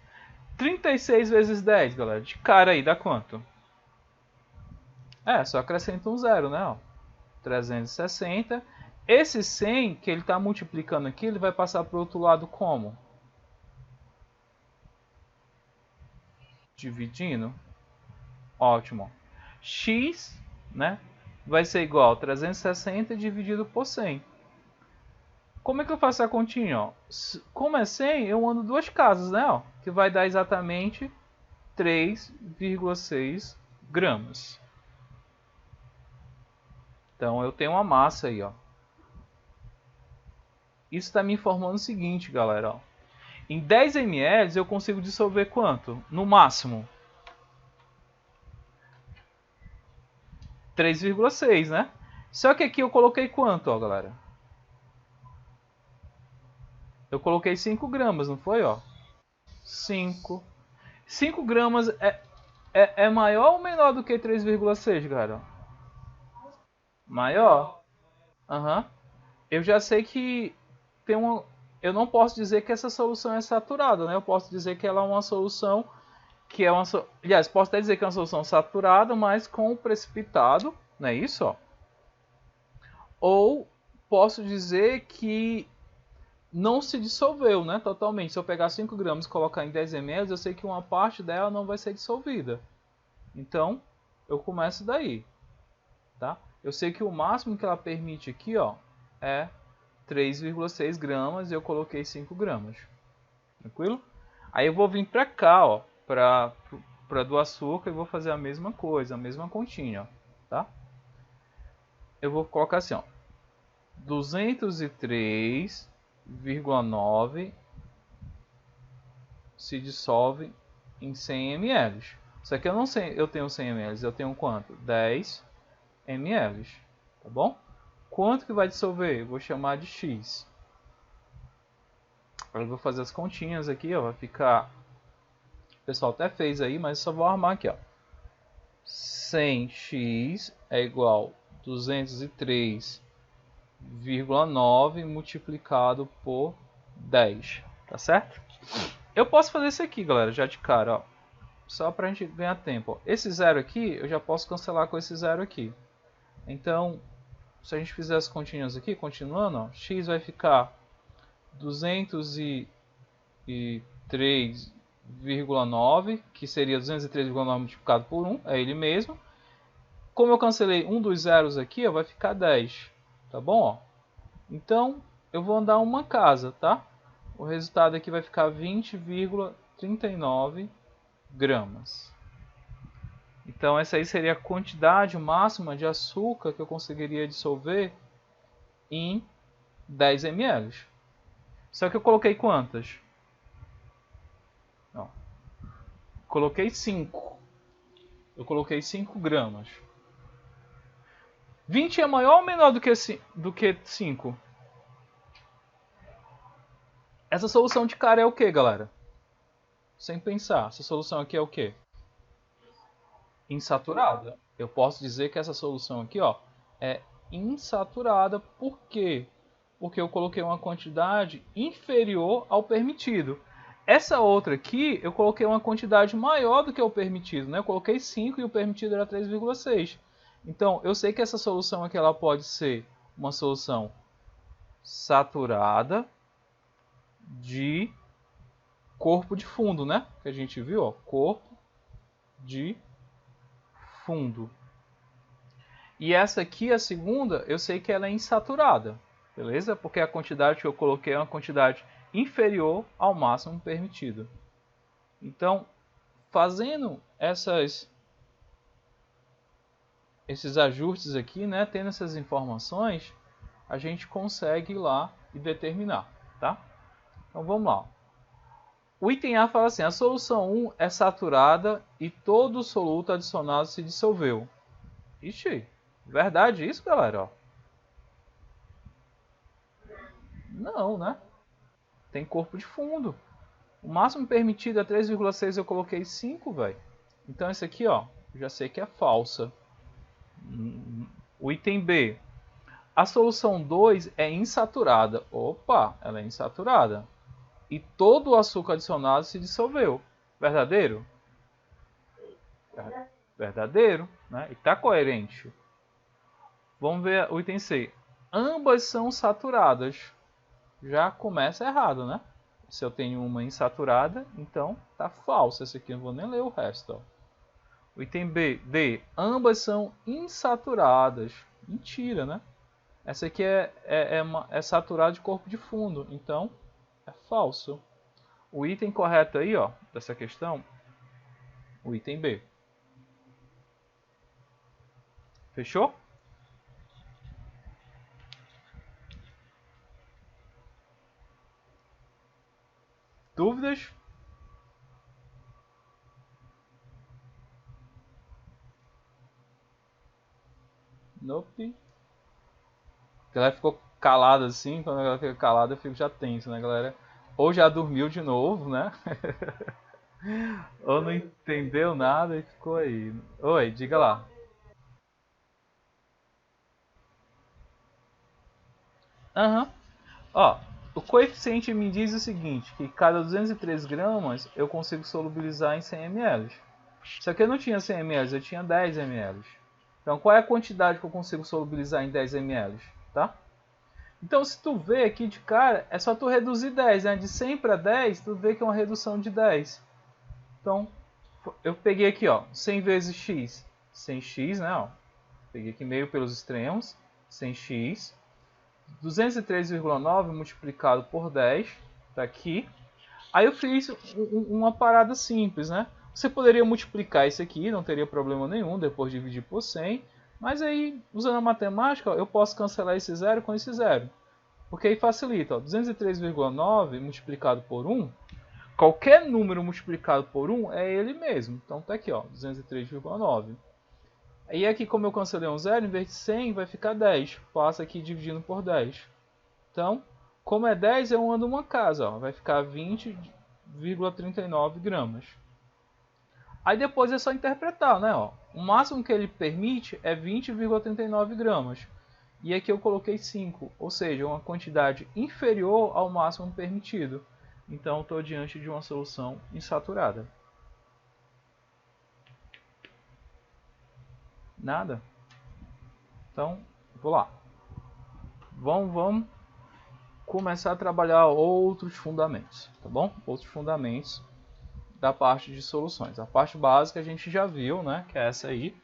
36 vezes 10, galera. De cara aí, dá quanto? Só acrescenta um zero, né? Ó. 360. Esse 100 que ele está multiplicando aqui, ele vai passar para o outro lado como? Dividindo. Ótimo. X, né, vai ser igual a 360 dividido por 100. Como é que eu faço a continha? Ó? Como é 100, eu ando duas casas, né? Ó, que vai dar exatamente 3,6 gramas. Então eu tenho uma massa aí, ó. Isso está me informando o seguinte, galera. Ó. Em 10 ml eu consigo dissolver quanto? No máximo 3,6, né? Só que aqui eu coloquei quanto, ó, galera? Eu coloquei 5 gramas, não foi, ó? 5. 5 gramas é maior ou menor do que 3,6, galera? Maior. Aham. Eu já sei que tem uma... Eu não posso dizer que essa solução é saturada, né? Eu posso dizer que ela é uma solução que é uma... Aliás, posso até dizer que é uma solução saturada, mas com precipitado, não é isso, ó? Ou posso dizer que não se dissolveu, né, totalmente. Se eu pegar 5 gramas e colocar em 10 ml, eu sei que uma parte dela não vai ser dissolvida. Então, eu começo daí, tá? Eu sei que o máximo que ela permite aqui, ó, é 3,6 gramas e eu coloquei 5 gramas. Tranquilo? Aí eu vou vir para cá, ó, para do açúcar e vou fazer a mesma coisa, a mesma continha, ó, tá? Eu vou colocar assim, ó, 203,9 se dissolve em 100 ml. Só que eu não sei, eu tenho 100 ml, eu tenho quanto? 10 ml, tá bom? Quanto que vai dissolver? Eu vou chamar de X. Agora eu vou fazer as continhas aqui, ó, vai ficar... O pessoal até fez aí, mas eu só vou armar aqui, ó. 100x é igual a 203,9 multiplicado por 10, tá certo? Eu posso fazer isso aqui, galera, já de cara, ó. Só pra gente ganhar tempo, ó. Esse zero aqui, eu já posso cancelar com esse zero aqui. Então, se a gente fizer as continhas aqui, continuando, ó, x vai ficar 203,9, que seria 203,9 multiplicado por 1, é ele mesmo. Como eu cancelei um dos zeros aqui, ó, vai ficar 10, tá bom? Ó? Então, eu vou andar uma casa, tá? O resultado aqui vai ficar 20,39 gramas. Então, essa aí seria a quantidade máxima de açúcar que eu conseguiria dissolver em 10 ml. Só que eu coloquei quantas? Ó, coloquei 5. Eu coloquei 5 gramas. 20 é maior ou menor do que 5? Essa solução de cara é o que, galera? Sem pensar, essa solução aqui é o que? Insaturada. Eu posso dizer que essa solução aqui, ó, é insaturada. Por quê? Porque eu coloquei uma quantidade inferior ao permitido. Essa outra aqui, eu coloquei uma quantidade maior do que o permitido, né? Eu coloquei 5 e o permitido era 3,6. Então, eu sei que essa solução aqui ela pode ser uma solução saturada de corpo de fundo, né? Que a gente viu, ó, corpo de fundo. E essa aqui, a segunda, eu sei que ela é insaturada, beleza? Porque a quantidade que eu coloquei é uma quantidade inferior ao máximo permitido. Então, fazendo esses ajustes aqui, né, tendo essas informações, a gente consegue ir lá e determinar, tá? Então vamos lá. O item A fala assim: a solução 1 é saturada e todo o soluto adicionado se dissolveu. Ixi, verdade isso, galera? Ó. Não, né? Tem corpo de fundo. O máximo permitido é 3,6, eu coloquei 5, velho. Então esse aqui, ó, já sei que é falsa. O item B. A solução 2 é insaturada. Opa, ela é insaturada. E todo o açúcar adicionado se dissolveu. Verdadeiro? Verdadeiro, né? E está coerente. Vamos ver o item C. Ambas são saturadas. Já começa errado, né? Se eu tenho uma insaturada, então tá falso. Esse aqui eu não vou nem ler o resto. Ó. O item B, D. Ambas são insaturadas. Mentira, né? Essa aqui é saturada de corpo de fundo. Então, é falso. O item correto aí, ó, dessa questão, o item B. Fechou? Dúvidas? Nope. A galera ficou calada assim, quando a galera fica calada eu fico já tenso, né, galera? Ou já dormiu de novo, né? Ou não entendeu nada e ficou aí. Oi, diga lá. Aham. Ó, o coeficiente me diz o seguinte, que cada 203 gramas eu consigo solubilizar em 100 ml. Só que eu não tinha 100 ml, eu tinha 10 ml. Então qual é a quantidade que eu consigo solubilizar em 10 ml? Tá? Então se tu vê aqui de cara, é só tu reduzir 10, né? De 100 para 10, tu vê que é uma redução de 10. Então, eu peguei aqui, ó, 100 vezes x, 100x, né? Ó, peguei aqui meio pelos extremos, 100x. 203,9 multiplicado por 10, tá aqui. Aí eu fiz uma parada simples, né? Você poderia multiplicar isso aqui, não teria problema nenhum, depois dividir por 100. Mas aí, usando a matemática, eu posso cancelar esse zero com esse zero. Porque aí facilita. 203,9 multiplicado por 1, qualquer número multiplicado por 1 é ele mesmo. Então tá aqui, ó, 203,9. E aqui, como eu cancelei um zero, em vez de 100 vai ficar 10. Passa aqui dividindo por 10. Então, como é 10, eu ando uma casa. Ó, vai ficar 20,39 gramas. Aí depois é só interpretar, né? Ó. O máximo que ele permite é 20,39 gramas. E aqui eu coloquei 5, ou seja, uma quantidade inferior ao máximo permitido. Então estou diante de uma solução insaturada. Nada? Então, vou lá. Vamos começar a trabalhar outros fundamentos, tá bom? Outros fundamentos da parte de soluções. A parte básica a gente já viu, né? Que é essa aí.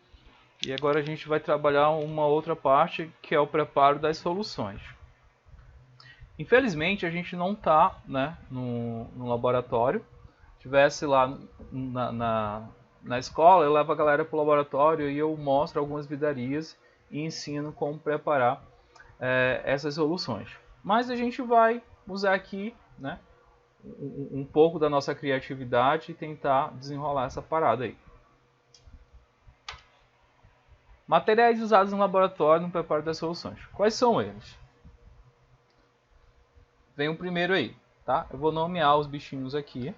E agora a gente vai trabalhar uma outra parte, que é o preparo das soluções. Infelizmente, a gente não está, né, no laboratório. Se tivesse lá na escola, eu levo a galera para o laboratório e eu mostro algumas vidarias e ensino como preparar essas soluções. Mas a gente vai usar aqui, né, um pouco da nossa criatividade e tentar desenrolar essa parada aí. Materiais usados no laboratório no preparo das soluções. Quais são eles? Vem o primeiro aí, tá? Eu vou nomear os bichinhos aqui.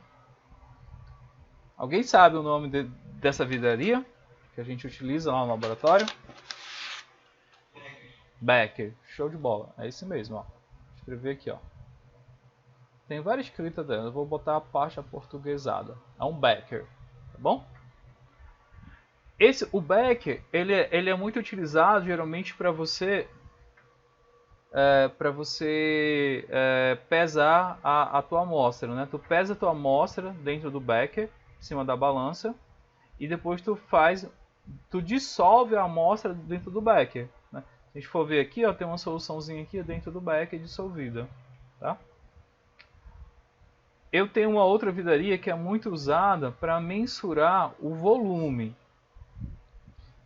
Alguém sabe o nome dessa vidraria que a gente utiliza lá no laboratório? Becker. Show de bola. É esse mesmo, ó. Vou escrever aqui, ó. Tem várias escritas dentro. Eu vou botar a parte aportuguesada. É um Becker, tá bom? O Becker, ele é muito utilizado geralmente para você pesar a tua amostra, né? Tu pesa a tua amostra dentro do Becker, em cima da balança, e depois tu dissolve a amostra dentro do Becker, né? Se a gente for ver aqui, ó, tem uma soluçãozinha aqui dentro do Becker dissolvida, tá? Eu tenho uma outra vidraria que é muito usada para mensurar o volume,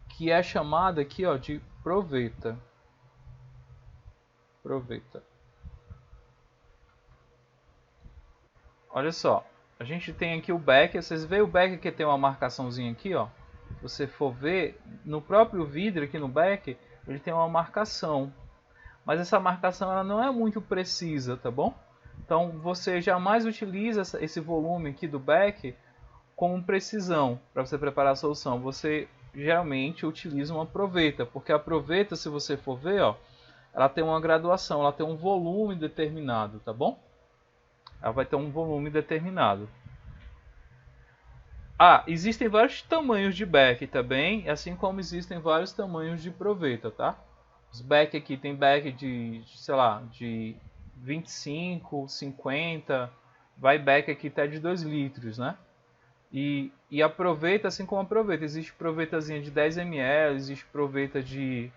que é chamada aqui, ó, de proveta. Olha só, a gente tem aqui o Becker. Vocês veem o Becker que tem uma marcaçãozinha aqui, ó. Se você for ver, no próprio vidro aqui no Becker, ele tem uma marcação. Mas essa marcação ela não é muito precisa, tá bom? Então você jamais utiliza esse volume aqui do Becker com precisão para você preparar a solução. Você geralmente utiliza uma proveta, porque a proveta, se você for ver, ó, ela tem uma graduação, ela tem um volume determinado, tá bom? Ela vai ter um volume determinado. Existem vários tamanhos de Becker também, assim como existem vários tamanhos de proveta, tá? Os Becker aqui tem Becker de, sei lá, de 25, 50, vai Becker aqui até de 2 litros, né? E aproveita, assim como aproveita, existe provetazinha de 10 ml, existe proveta de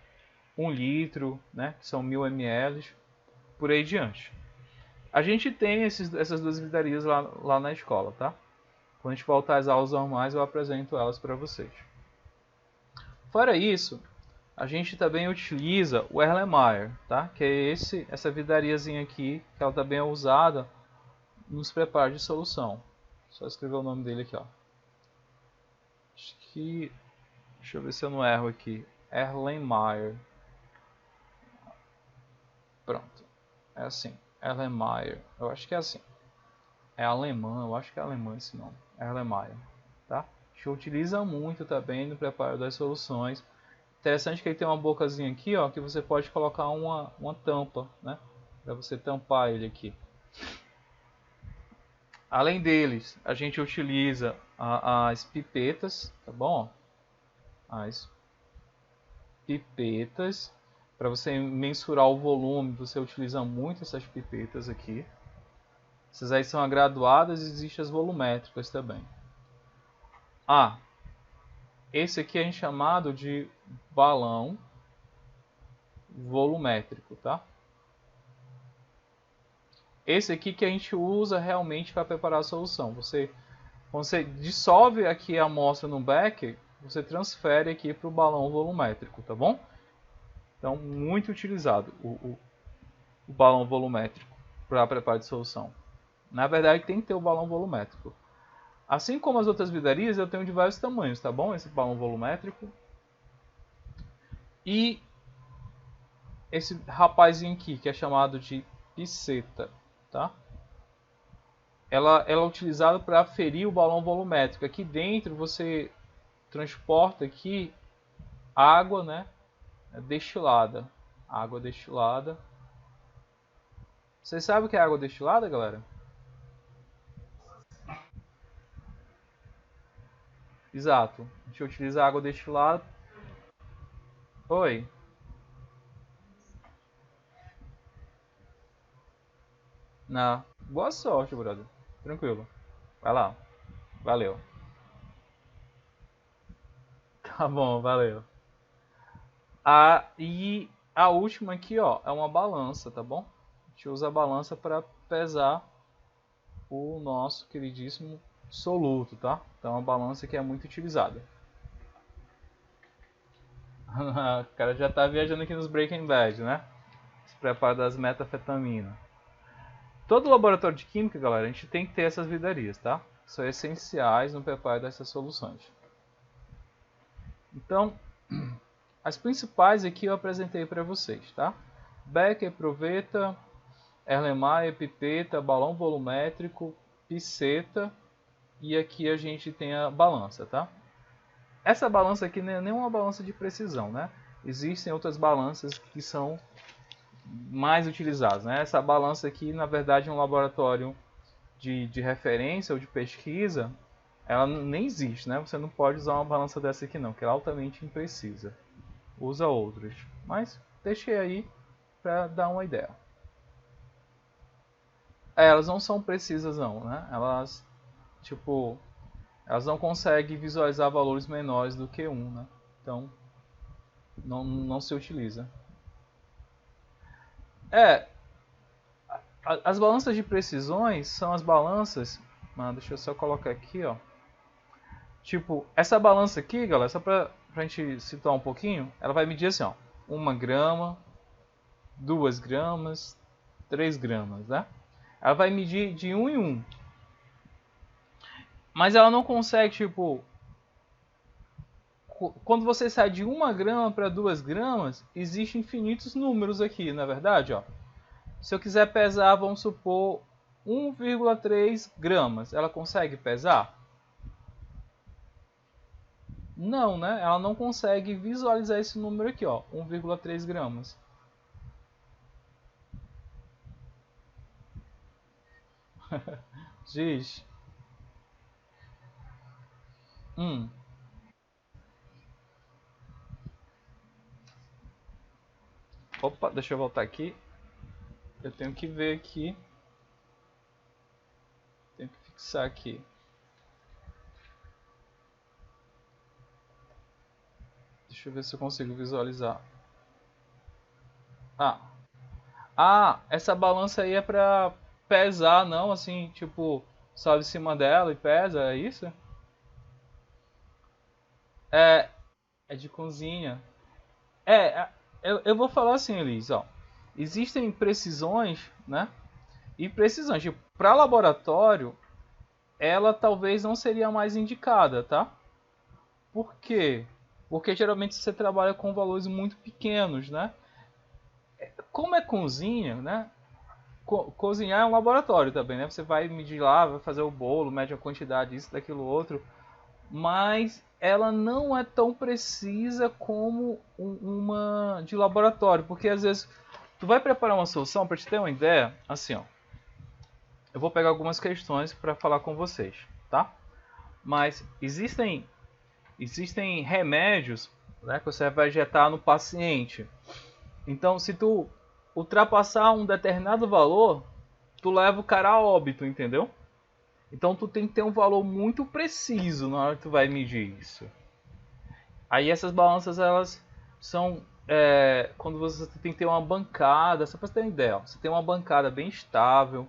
1 litro, né? Que são 1000 ml, por aí diante. A gente tem essas duas vidrarias lá na escola, tá? Quando a gente voltar às aulas normais, eu apresento elas para vocês. Fora isso, a gente também utiliza o Erlenmeyer, tá? Que é essa vidariazinha aqui, que ela também é usada nos preparos de solução. Só escrever o nome dele aqui, ó. Acho que... Deixa eu ver se eu não erro aqui. Erlenmeyer. Pronto. É assim. Erlenmeyer. Eu acho que é assim. É alemão, eu acho que é alemão esse nome. Erlenmeyer. Tá? A gente utiliza muito também no preparo das soluções. Interessante que ele tem uma bocazinha aqui, ó, que você pode colocar uma tampa, né? Para você tampar ele aqui. Além deles, a gente utiliza as pipetas, tá bom? As pipetas. Para você mensurar o volume, você utiliza muito essas pipetas aqui. Essas aí são graduadas e existem as volumétricas também. Esse aqui é chamado de balão volumétrico, tá? esse aqui que a gente usa realmente para preparar a solução. Quando você dissolve aqui a amostra no becker, você transfere aqui para o balão volumétrico, tá bom? Então, muito utilizado o balão volumétrico para preparo de solução. Na verdade, tem que ter o balão volumétrico. Assim como as outras vidarias, eu tenho de vários tamanhos, tá bom? Esse balão volumétrico. E esse rapazinho aqui, que é chamado de piceta, tá? Ela é utilizada para aferir o balão volumétrico. Aqui dentro você transporta aqui água, né? Destilada. Água destilada. Vocês sabem o que é água destilada, galera? Exato. A gente utiliza água destilada. Oi. Boa sorte, brother. Tranquilo. Vai lá. Valeu. Tá bom, valeu. E a última aqui, ó, é uma balança, tá bom? A gente usa a balança para pesar o nosso queridíssimo soluto, tá? Então é uma balança que é muito utilizada. O cara já tá viajando aqui nos Breaking Bad, né? Se prepara das metafetamina. Todo laboratório de química, galera, a gente tem que ter essas vidarias, tá? São essenciais no preparo dessas soluções. Então, as principais aqui eu apresentei para vocês, tá? Becker, proveta, Erlenmeyer, pipeta, balão volumétrico, piceta e aqui a gente tem a balança, tá? Essa balança aqui não é nem uma balança de precisão, né? Existem outras balanças que são mais utilizadas, né? Essa balança aqui, na verdade, em um laboratório de referência ou de pesquisa, ela nem existe, né? Você não pode usar uma balança dessa aqui não, que é altamente imprecisa. Usa outras, mas deixei aí para dar uma ideia. Elas não são precisas não, né? Elas, tipo, elas não conseguem visualizar valores menores do que 1, né? Então, não se utiliza. As balanças de precisões são as balanças... deixa eu só colocar aqui, ó. Tipo, essa balança aqui, galera, só pra gente situar um pouquinho, ela vai medir assim, ó. 1 grama, 2 gramas, 3 gramas, né? Ela vai medir de 1 em 1. Mas ela não consegue, tipo... Quando você sai de 1 grama para 2 gramas, existem infinitos números aqui, na verdade, ó. Se eu quiser pesar, vamos supor, 1,3 gramas, ela consegue pesar? Não, né? Ela não consegue visualizar esse número aqui, ó, 1,3 gramas. Diz. Opa, deixa eu voltar aqui. Eu tenho que ver aqui. Tenho que fixar aqui. Deixa eu ver se eu consigo visualizar. Essa balança aí é pra pesar, não assim, tipo, sobe em cima dela e pesa, é isso? É de cozinha. Eu vou falar assim, Elis, ó. Existem precisões, né? E precisões. Tipo, para laboratório, ela talvez não seria a mais indicada, tá? Por quê? Porque geralmente você trabalha com valores muito pequenos, né? Como é cozinha, né? Cozinhar é um laboratório também, né? Você vai medir lá, vai fazer o bolo, mede a quantidade, isso, daquilo, outro. Mas ela não é tão precisa como uma de laboratório, porque às vezes tu vai preparar uma solução, para te ter uma ideia, assim, ó. Eu vou pegar algumas questões para falar com vocês, tá? Mas existem remédios, né, que você vai injetar no paciente. Então, se tu ultrapassar um determinado valor, tu leva o cara a óbito, entendeu? Então tu tem que ter um valor muito preciso na hora que tu vai medir isso. Aí essas balanças elas são quando você tem que ter uma bancada, só para você ter uma ideia, ó, você tem uma bancada bem estável,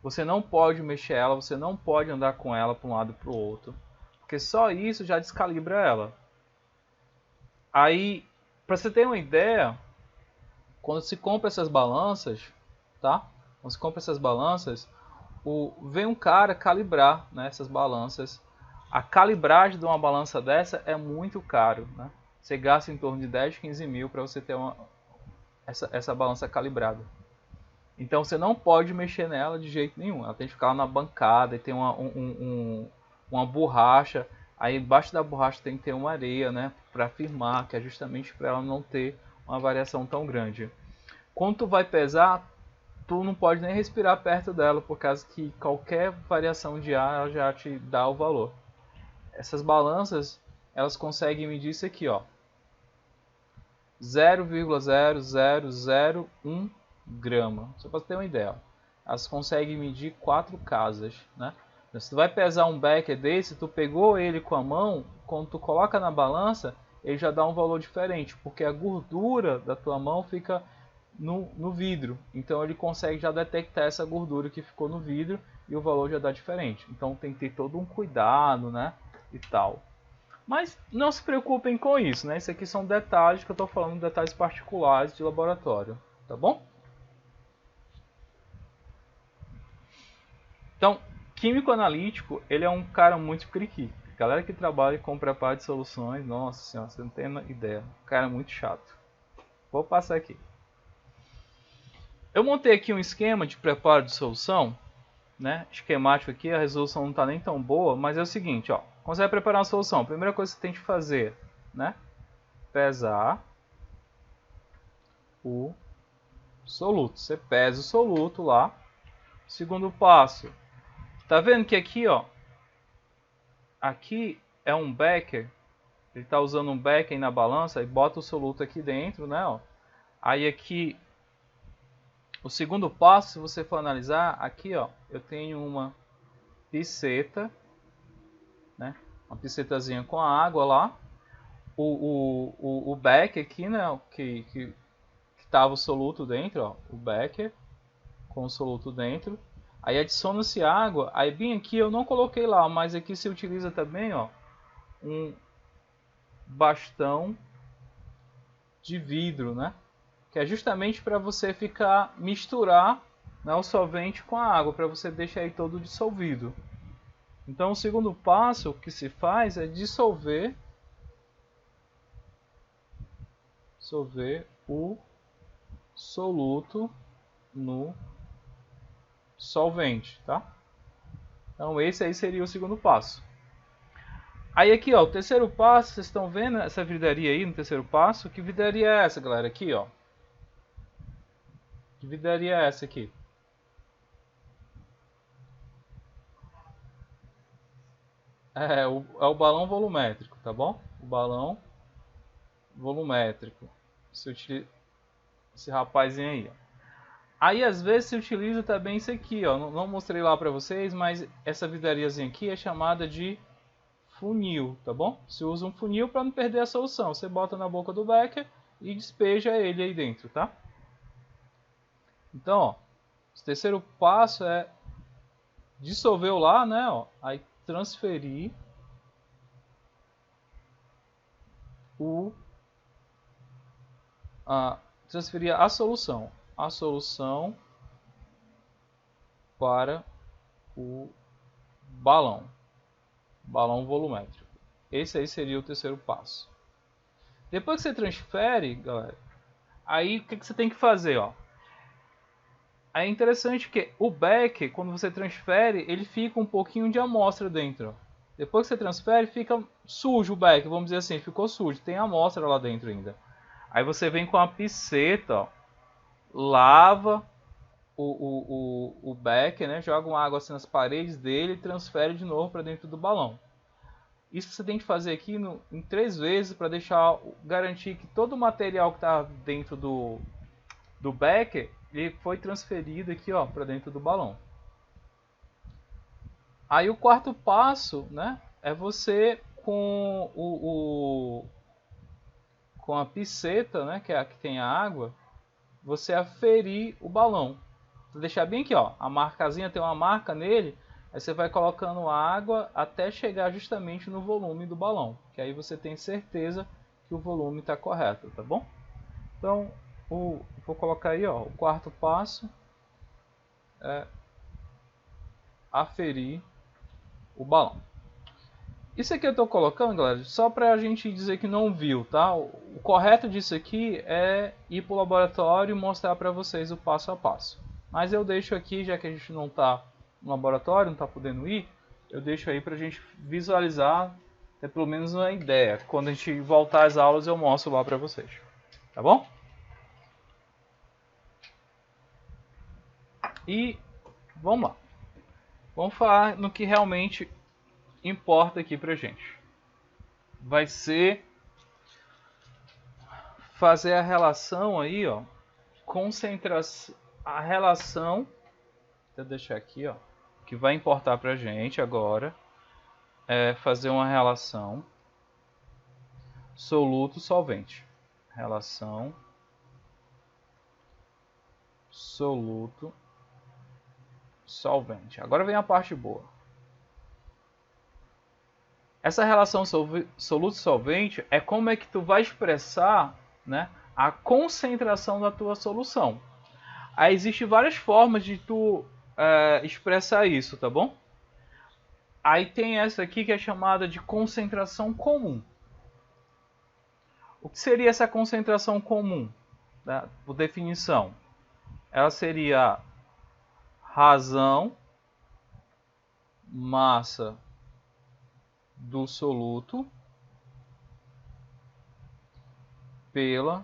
você não pode mexer ela, você não pode andar com ela para um lado e para o outro, porque só isso já descalibra ela. Aí, para você ter uma ideia, quando se compra essas balanças, tá? Quando se compra essas balanças, vem um cara calibrar, né, essas balanças. A calibragem de uma balança dessa é muito caro, né? Você gasta em torno de 10, 15 mil para você ter essa balança calibrada. Então você não pode mexer nela de jeito nenhum. Ela tem que ficar na bancada e tem uma borracha. Aí embaixo da borracha tem que ter uma areia, né, para firmar, que é justamente para ela não ter uma variação tão grande. Quando tu vai pesar, tu não pode nem respirar perto dela, por causa que qualquer variação de ar ela já te dá o valor. Essas balanças, elas conseguem medir isso aqui, ó, 0,0001 grama. Só para ter uma ideia, elas conseguem medir 4 casas, né? Se tu vai pesar um becker desse, tu pegou ele com a mão, quando tu coloca na balança, ele já dá um valor diferente, porque a gordura da tua mão fica no vidro. Então ele consegue já detectar essa gordura que ficou no vidro e o valor já dá diferente. Então tem que ter todo um cuidado, né? E tal. Mas não se preocupem com isso, né? Isso aqui são detalhes que eu estou falando, detalhes particulares de laboratório, tá bom? Então, químico analítico, ele é um cara muito criqui. Galera que trabalha com preparo de soluções, nossa senhora, você não tem ideia. Um cara muito chato. Vou passar aqui. Eu montei aqui um esquema de preparo de solução, né? Esquemático aqui, a resolução não está nem tão boa, mas é o seguinte, ó. Quando você vai preparar uma solução, a primeira coisa que você tem que fazer, né? Pesar o soluto. Você pesa o soluto lá. Segundo passo, tá vendo que aqui, ó, aqui é um becker. Ele está usando um becker na balança e bota o soluto aqui dentro, né? Ó. Aí aqui, o segundo passo, se você for analisar, aqui, ó, eu tenho uma piceta, né? Uma picetazinha com a água lá. O becker aqui, né? Que tava o soluto dentro, ó, o becker com o soluto dentro. Aí adiciona-se água. Aí bem aqui eu não coloquei lá, mas aqui se utiliza também, ó, um bastão de vidro, né? Que é justamente para você misturar, né, o solvente com a água, para você deixar aí todo dissolvido. Então o segundo passo que se faz é dissolver o soluto no solvente, tá? Então esse aí seria o segundo passo. Aí aqui, ó, o terceiro passo, vocês estão vendo essa vidraria aí no terceiro passo? Que vidraria é essa, galera? Aqui, ó. Que vidraria é essa aqui? É o balão volumétrico, tá bom? O balão volumétrico. Esse rapazinho aí, ó. Aí às vezes se utiliza também isso aqui, ó. Não mostrei lá pra vocês, mas essa vidrariazinha aqui é chamada de funil, tá bom? Você usa um funil para não perder a solução. Você bota na boca do becker e despeja ele aí dentro, tá? Então, ó, o terceiro passo é dissolveu lá, né? Ó, aí transferir transferir a solução para o balão volumétrico. Esse aí seria o terceiro passo. Depois que você transfere, galera, aí o que você tem que fazer, ó? É interessante que o becker, quando você transfere, ele fica um pouquinho de amostra dentro. Ó. Depois que você transfere, fica sujo o becker, vamos dizer assim, ficou sujo, tem amostra lá dentro ainda. Aí você vem com a piceta, ó, lava o becker, né, joga uma água assim nas paredes dele e transfere de novo para dentro do balão. Isso você tem que fazer aqui em 3 vezes para garantir que todo o material que está dentro do becker ele foi transferido aqui, ó, para dentro do balão. Aí o quarto passo, né, é você com com a piceta, né, que é a que tem a água, você aferir o balão. Vou deixar bem aqui, ó, a marcazinha tem uma marca nele, aí você vai colocando água até chegar justamente no volume do balão, que aí você tem certeza que o volume está correto, tá bom? Então, vou colocar aí, ó, o quarto passo é aferir o balão. Isso aqui eu estou colocando, galera, só para a gente dizer que não viu, tá? O correto disso aqui é ir para o laboratório e mostrar para vocês o passo a passo. Mas eu deixo aqui, já que a gente não está no laboratório, não está podendo ir, eu deixo aí para a gente visualizar, ter pelo menos uma ideia. Quando a gente voltar às aulas eu mostro lá para vocês, tá bom? E vamos lá. Vamos falar no que realmente importa aqui pra gente. Vai ser fazer a relação aí, ó, concentração, a relação, vou deixar aqui, ó, que vai importar pra gente agora é fazer uma relação soluto-solvente. Relação soluto-solvente. Agora vem a parte boa. Essa relação soluto-solvente é como é que tu vai expressar, né, a concentração da tua solução. Aí existem várias formas de tu expressar isso, tá bom? Aí tem essa aqui que é chamada de concentração comum. O que seria essa concentração comum? Né? Por definição, ela seria razão massa do soluto pelo,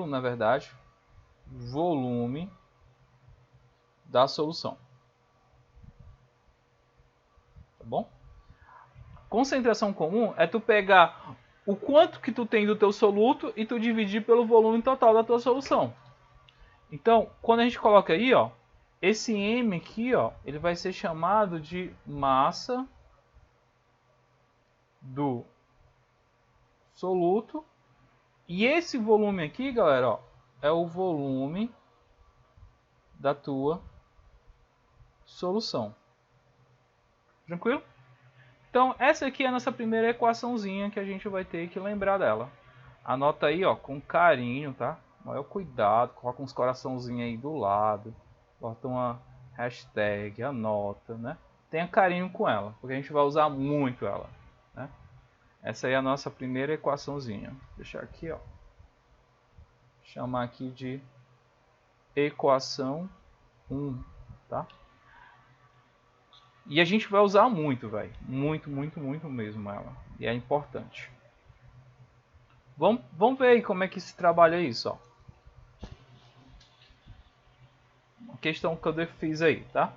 na verdade, volume da solução. Tá bom? Concentração comum é tu pegar o quanto que tu tem do teu soluto e tu dividir pelo volume total da tua solução. Então, quando a gente coloca aí, ó, esse M aqui, ó, ele vai ser chamado de massa do soluto. E esse volume aqui, galera, ó, é o volume da tua solução. Tranquilo? Então, essa aqui é a nossa primeira equaçãozinha que a gente vai ter que lembrar dela. Anota aí, ó, com carinho, tá? Maior cuidado, coloca uns coraçãozinhos aí do lado, bota uma hashtag, anota, né? Tenha carinho com ela, porque a gente vai usar muito ela, né? Essa aí é a nossa primeira equaçãozinha. Vou deixar aqui, ó. Chamar aqui de equação 1, tá? E a gente vai usar muito, velho. Muito, muito, muito mesmo ela. E é importante. Vamos ver aí como é que se trabalha isso, ó. Uma questão que eu fiz aí, tá?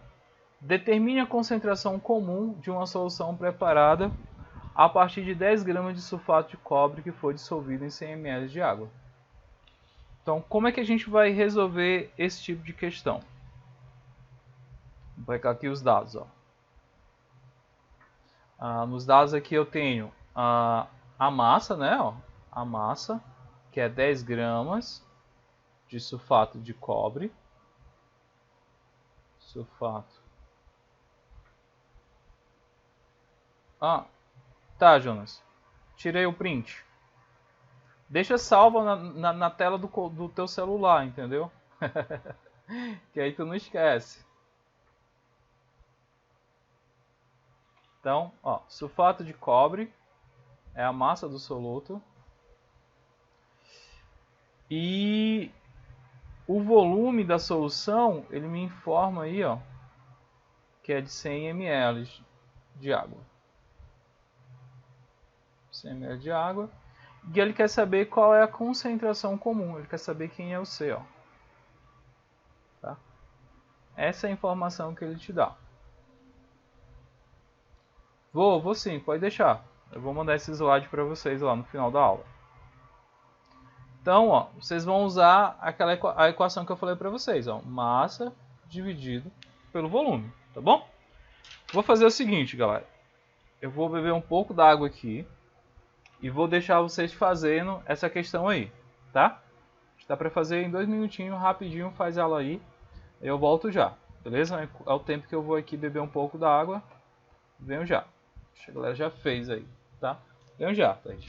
Determine a concentração comum de uma solução preparada a partir de 10 gramas de sulfato de cobre que foi dissolvido em 100 ml de água. Então, como é que a gente vai resolver esse tipo de questão? Vou pegar aqui os dados, ó. Nos dados aqui eu tenho a massa, né? Ó, a massa, que é 10 gramas de sulfato de cobre. Sulfato. Tá, Jonas. Tirei o print. Deixa salva na tela do teu celular, entendeu? Que aí tu não esquece. Então, ó, sulfato de cobre é a massa do soluto. E o volume da solução, ele me informa aí, ó, que é de 100 ml de água. 100 ml de água. E ele quer saber qual é a concentração comum. Ele quer saber quem é o C, ó. Tá? Essa é a informação que ele te dá. Vou sim, pode deixar. Eu vou mandar esse slide para vocês lá no final da aula. Então, ó, vocês vão usar a equação que eu falei para vocês, ó, massa dividido pelo volume, tá bom? Vou fazer o seguinte, galera. Eu vou beber um pouco da água aqui. e vou deixar vocês fazendo essa questão aí, tá? Dá para fazer em 2 minutinhos, rapidinho, faz ela aí. Eu volto já, beleza? É o tempo que eu vou aqui beber um pouco da água. Venho já. Acho que a galera já fez aí, tá? Venho já, Thaís.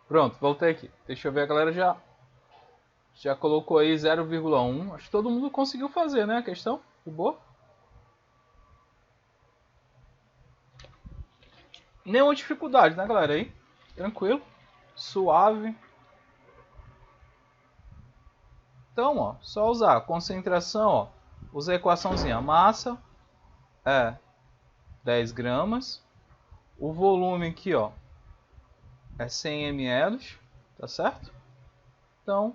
Pronto, voltei aqui. Deixa eu ver, a galera já colocou aí 0,1. Acho que todo mundo conseguiu fazer, né, a questão? De boa? Nenhuma dificuldade, né, galera? Aí, tranquilo, suave. Então, ó, só usar concentração, ó. Usa a equaçãozinha. Massa é 10 gramas. O volume aqui, ó, é 100 ml, tá certo? Então,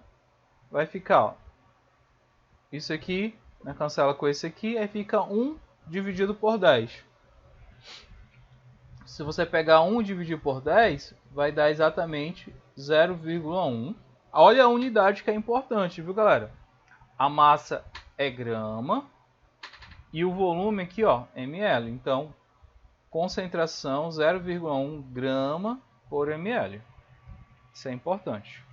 vai ficar, ó, isso aqui, né, cancela com esse aqui, aí fica 1 dividido por 10. Se você pegar 1 e dividir por 10, vai dar exatamente 0,1. Olha a unidade que é importante, viu, galera? A massa é grama e o volume aqui, ó, ml. Então, concentração 0,1 grama por ml. Isso é importante.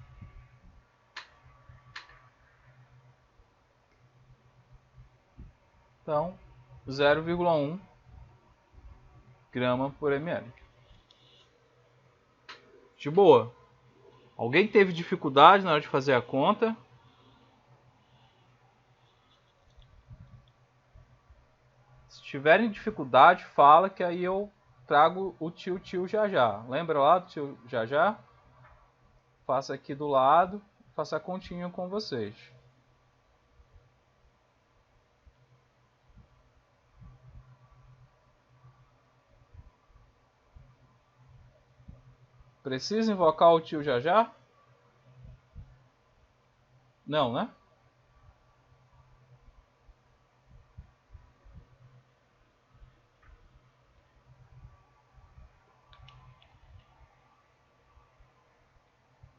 Então, 0,1 grama por ml. De boa. Alguém teve dificuldade na hora de fazer a conta? Se tiverem dificuldade, fala que aí eu trago o tio já já. Lembra lá do tio já já? Faça aqui do lado, faça a continha com vocês. Precisa invocar o tio já já? Não, né?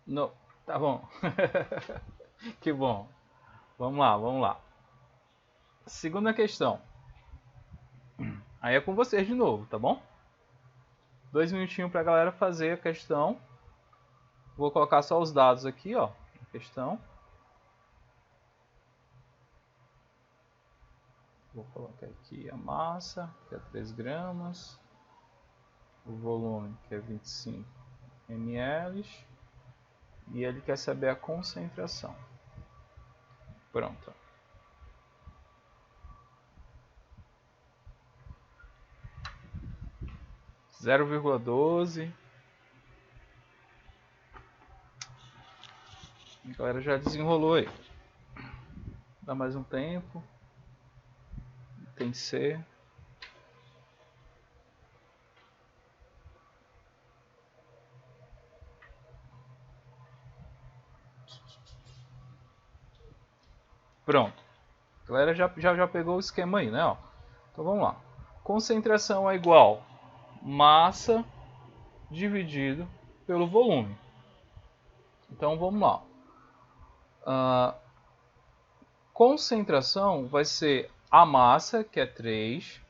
Não. Tá bom. Que bom. Vamos lá, vamos lá. Segunda questão. Aí é com vocês de novo, tá bom? 2 minutinhos pra galera fazer a questão. Vou colocar só os dados aqui, ó. A questão. Vou colocar aqui a massa, que é 3 gramas. O volume, que é 25 ml. E ele quer saber a concentração. Pronto. Zero vírgula 12. A galera já desenrolou aí. Dá mais um tempo. Tem C. Pronto. A galera já pegou o esquema aí, né? Ó. Então vamos lá. Concentração é igual massa dividido pelo volume. Então vamos lá. Concentração vai ser a massa, que é 3,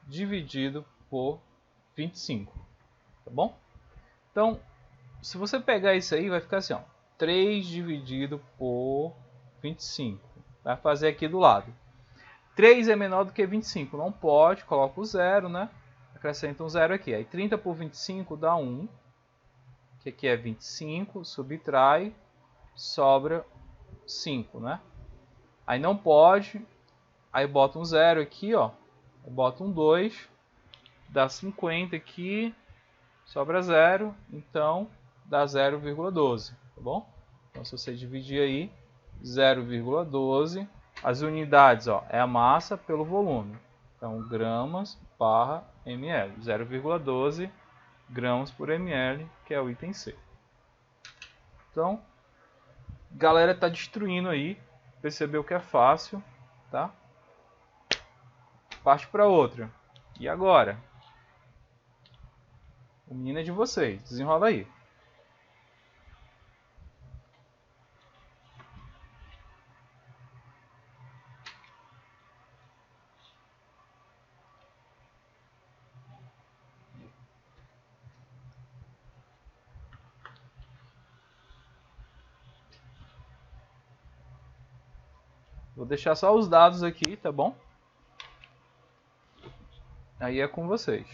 dividido por 25. Tá bom? Então, se você pegar isso aí, vai ficar assim, ó. 3 dividido por 25. Vai fazer aqui do lado. 3 é menor do que 25. Não pode, coloca o zero, né? Acrescenta um zero aqui. Aí 30 por 25 dá 1. Que aqui é 25. Subtrai. Sobra 5, né? Aí não pode. Aí bota um zero aqui, ó. Aí bota um 2. Dá 50 aqui. Sobra 0. Então dá 0,12. Tá bom? Então se você dividir aí, 0,12. As unidades, ó, é a massa pelo volume. Então, gramas barra ml. 0,12 gramas por ml, que é o item C. Então, galera tá destruindo aí. Percebeu que é fácil, tá? Parte para outra. E agora? O menino é de vocês. Desenrola aí. Vou deixar só os dados aqui, tá bom? Aí é com vocês.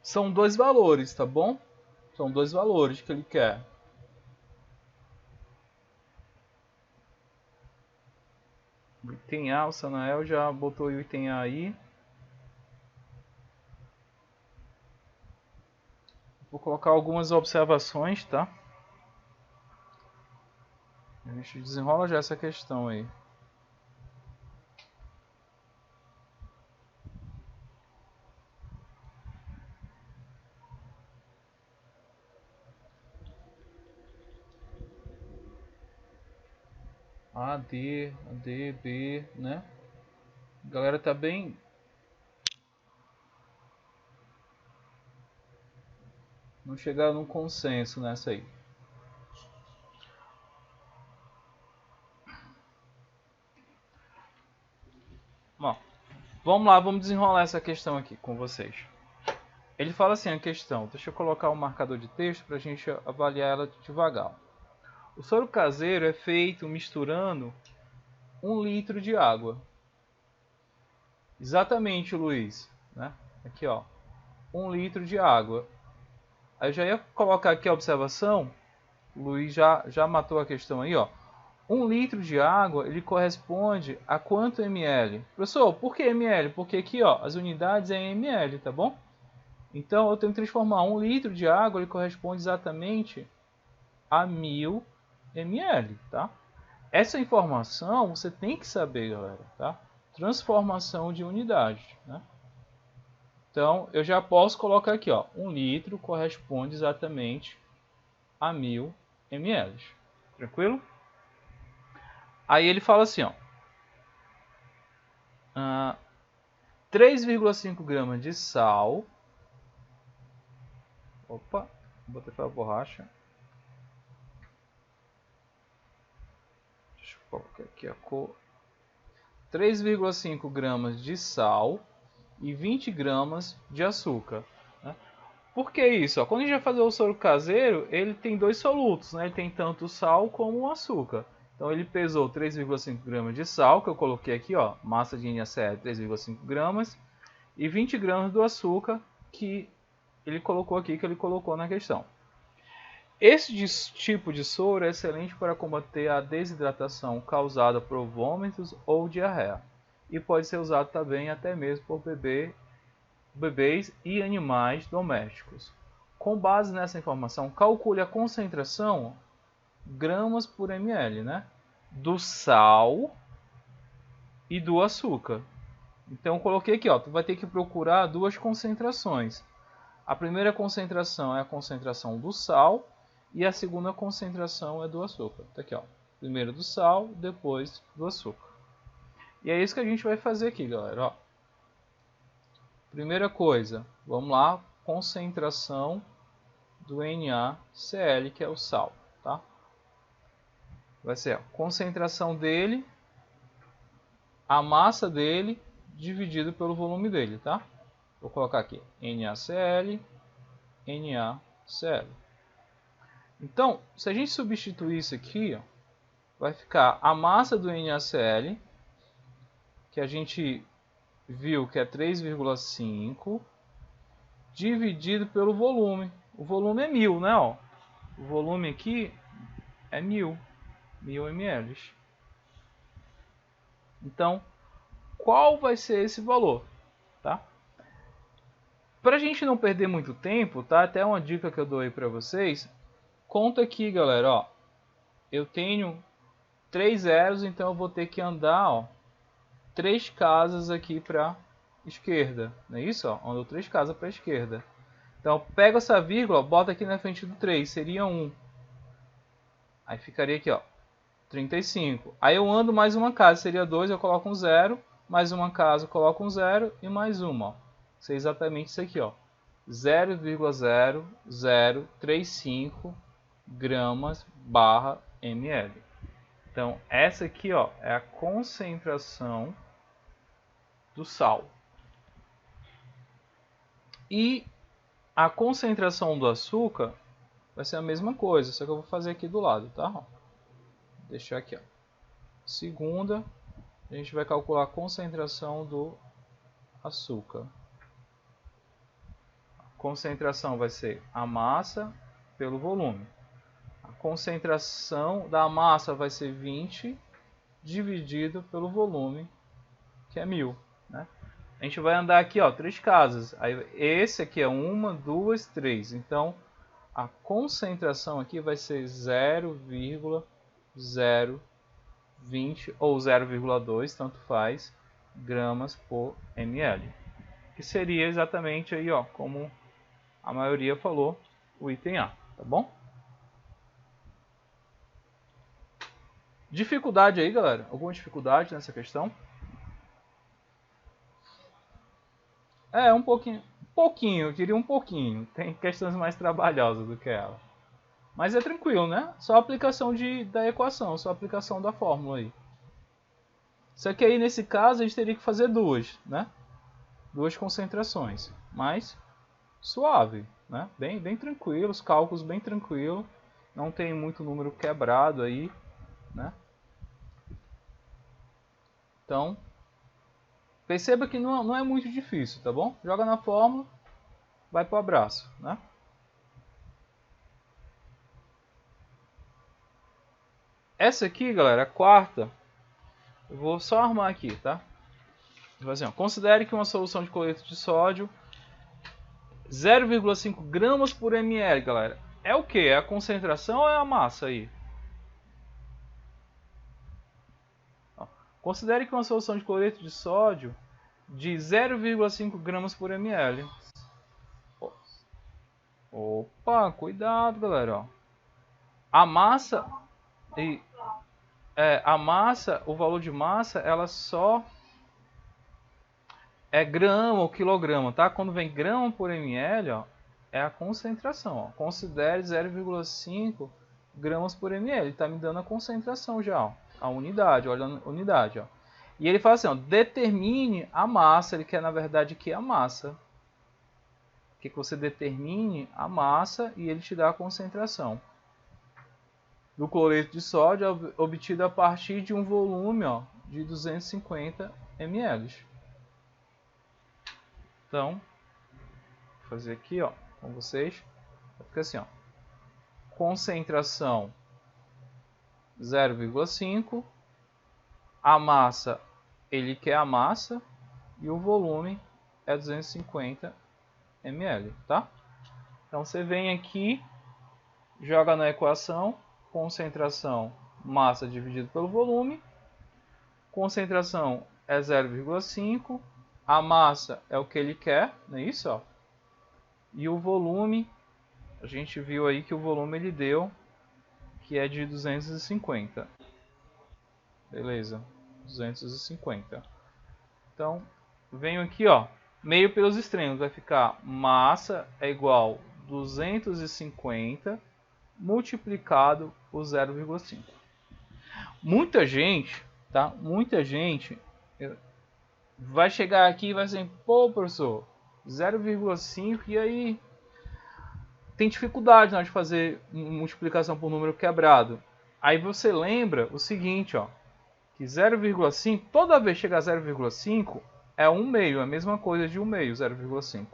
São dois valores, tá bom? São dois valores que ele quer. O item A, o Sanael já botou o item A aí. Vou colocar algumas observações, tá? A gente desenrola já essa questão aí. A, D, B, né? A galera tá bem... Não chegaram num consenso nessa aí. Bom, vamos lá, vamos desenrolar essa questão aqui com vocês. Ele fala assim, a questão, deixa eu colocar um marcador de texto para a gente avaliar ela devagar. O soro caseiro é feito misturando 1 litro de água. Exatamente, Luiz. Né? Aqui, ó, 1 litro de água. Aí eu já ia colocar aqui a observação. O Luiz já matou a questão aí, ó. 1 litro de água, ele corresponde a quanto ml? Professor, por que ml? Porque aqui, ó, as unidades é em ml, tá bom? Então, eu tenho que transformar 1 litro de água, ele corresponde exatamente a 1000 ml, tá? Essa informação você tem que saber, galera, tá? Transformação de unidade, né? Então, eu já posso colocar aqui, ó, 1 litro corresponde exatamente a 1000 ml. Tranquilo? Aí ele fala assim, ó, 3,5 gramas de sal. Opa, botei para a borracha. Deixa eu colocar aqui a cor. 3,5 gramas de sal e 20 gramas de açúcar. Né? Por que isso? Ó, quando a gente vai fazer o soro caseiro, ele tem dois solutos, né? Ele tem tanto o sal como o açúcar. Então ele pesou 3,5 gramas de sal, que eu coloquei aqui, ó, massa de NaCl 3,5 gramas, e 20 gramas do açúcar, que ele colocou aqui, que ele colocou na questão. Esse tipo de soro é excelente para combater a desidratação causada por vômitos ou diarreia, e pode ser usado também até mesmo por bebês e animais domésticos. Com base nessa informação, calcule a concentração gramas por ml, né, do sal e do açúcar. Então eu coloquei aqui, ó, tu vai ter que procurar duas concentrações. A primeira concentração é a concentração do sal e a segunda concentração é do açúcar. Tá aqui, ó. Primeiro do sal, depois do açúcar. E é isso que a gente vai fazer aqui, galera, ó. Primeira coisa, vamos lá, concentração do NaCl, que é o sal, tá? Vai ser a concentração dele, a massa dele, dividido pelo volume dele, tá? Vou colocar aqui NaCl, NaCl. Então, se a gente substituir isso aqui, ó, vai ficar a massa do NaCl, que a gente viu que é 3,5, dividido pelo volume. O volume é 1000, né? Ó. O volume aqui é 1000 ml. Então, qual vai ser esse valor? Tá? Para a gente não perder muito tempo, tá? Até uma dica que eu dou aí para vocês. Conta aqui, galera, ó. Eu tenho 3 zeros, então eu vou ter que andar, ó, 3 casas aqui para esquerda, não é isso? Ó, andou 3 casas para esquerda. Então pega essa vírgula, bota aqui na frente do 3, seria 1. Aí ficaria aqui, ó, 35. Aí eu ando mais uma casa, seria 2, eu coloco um 0, mais uma casa, eu coloco um 0 e mais uma, ó. Isso é exatamente isso aqui, ó. 0,0035 gramas barra ml. Então, essa aqui, ó, é a concentração do sal. E a concentração do açúcar vai ser a mesma coisa, só que eu vou fazer aqui do lado, tá? Ó, deixar aqui, ó. Segunda, a gente vai calcular a concentração do açúcar. A concentração vai ser a massa pelo volume. A concentração da massa vai ser 20 dividido pelo volume, que é 1000, né? A gente vai andar aqui, ó, 3 casas. Aí esse aqui é 1, 2, 3. Então a concentração aqui vai ser 0,020 ou 0,2, tanto faz, gramas por ml. Que seria exatamente aí, ó, como a maioria falou, o item A, tá bom? Dificuldade aí, galera? Alguma dificuldade nessa questão? É, um pouquinho, eu diria um pouquinho. Tem questões mais trabalhosas do que ela. Mas é tranquilo, né? Só a aplicação da equação, só a aplicação da fórmula aí. Só que aí nesse caso a gente teria que fazer duas, né? Duas concentrações. Mas suave, né? Bem tranquilo, os cálculos bem tranquilo. Não tem muito número quebrado aí, né? Então, perceba que não é muito difícil, tá bom? Joga na fórmula, vai para o abraço, né? Essa aqui, galera, a quarta, eu vou só armar aqui, tá? Assim, ó, considere que uma solução de cloreto de sódio 0,5 gramas por ml, galera. É o que? É a concentração ou é a massa aí? Ó, considere que uma solução de cloreto de sódio de 0,5 gramas por ml. Opa, cuidado, galera. Ó. A massa o valor de massa, ela só é grama ou quilograma, tá? Quando vem grama por ml, ó, é a concentração. Ó. Considere 0,5 gramas por ml. Tá me dando a concentração já, ó. A unidade, olha a unidade, ó. E ele fala assim, ó, determine a massa. Ele quer, na verdade, que a massa. Que você determine a massa e ele te dá a concentração do cloreto de sódio obtido a partir de um volume, ó, de 250 ml. Então, vou fazer aqui, ó, com vocês. Fica assim, ó. Concentração 0,5. A massa, ele quer a massa e o volume é 250 ml, tá? Então você vem aqui, joga na equação, concentração massa dividido pelo volume. Concentração é 0,5. A massa é o que ele quer, não é isso? Ó? E o volume, a gente viu aí que o volume ele deu, que é de 250. Beleza, 250. Então, venho aqui, ó, meio pelos extremos, vai ficar massa é igual 250 multiplicado por 0,5. Muita gente, tá? Muita gente vai chegar aqui e vai dizer, pô, professor, 0,5 e aí tem dificuldade na hora de fazer multiplicação por número quebrado. Aí você lembra o seguinte, ó, que 0,5, toda vez que chegar a 0,5 é 1 meio, é a mesma coisa de 1 meio, 0,5.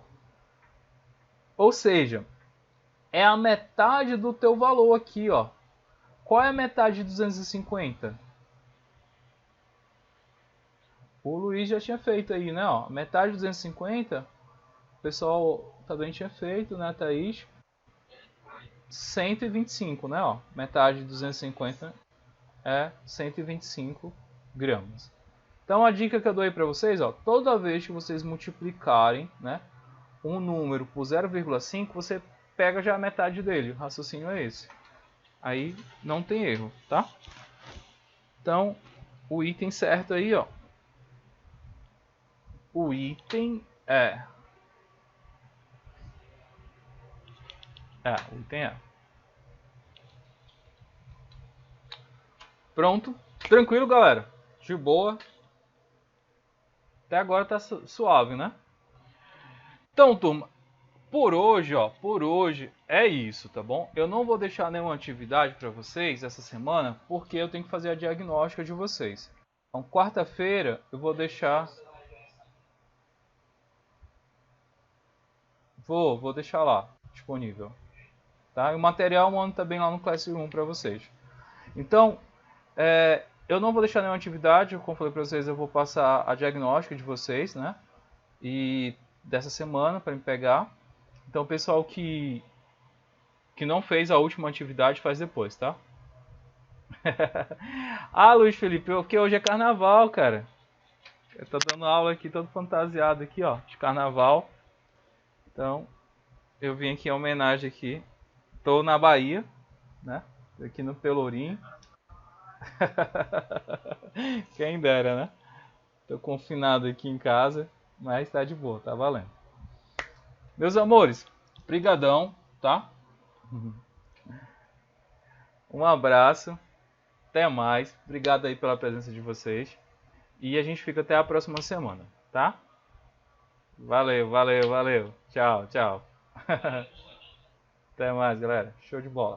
Ou seja, é a metade do teu valor aqui, ó. Qual é a metade de 250? O Luiz já tinha feito aí, né? Ó, metade de 250, o pessoal também tinha feito, né, Thaís? 125, né? Ó, metade de 250 é 125 gramas. Então a dica que eu dou aí para vocês, ó, toda vez que vocês multiplicarem, né, um número por 0,5, você pega já a metade dele. O raciocínio é esse. Aí não tem erro, tá? Então, o item certo aí, ó. O item é... o item é... Pronto. Tranquilo, galera? De boa. Até agora tá suave, né? Então, turma, por hoje é isso, tá bom? Eu não vou deixar nenhuma atividade para vocês essa semana, porque eu tenho que fazer a diagnóstica de vocês. Então, quarta-feira eu vou deixar... Vou deixar lá, disponível. Tá? E o material eu mando também lá no Classroom para vocês. Então, eu não vou deixar nenhuma atividade, como falei para vocês, eu vou passar a diagnóstica de vocês, né? E dessa semana para me pegar. Então, o pessoal que não fez a última atividade faz depois, tá? Ah, Luiz Felipe, porque hoje é carnaval, cara. Eu tô dando aula aqui, todo fantasiado aqui, ó, de carnaval. Então, eu vim aqui em homenagem aqui. Tô na Bahia, né? Aqui no Pelourinho. Quem dera, né? Tô confinado aqui em casa, mas tá de boa, tá valendo. Meus amores, brigadão, tá? Um abraço, até mais. Obrigado aí pela presença de vocês. E a gente fica até a próxima semana, tá? Valeu, valeu, valeu. Tchau, tchau. Até mais, galera. Show de bola.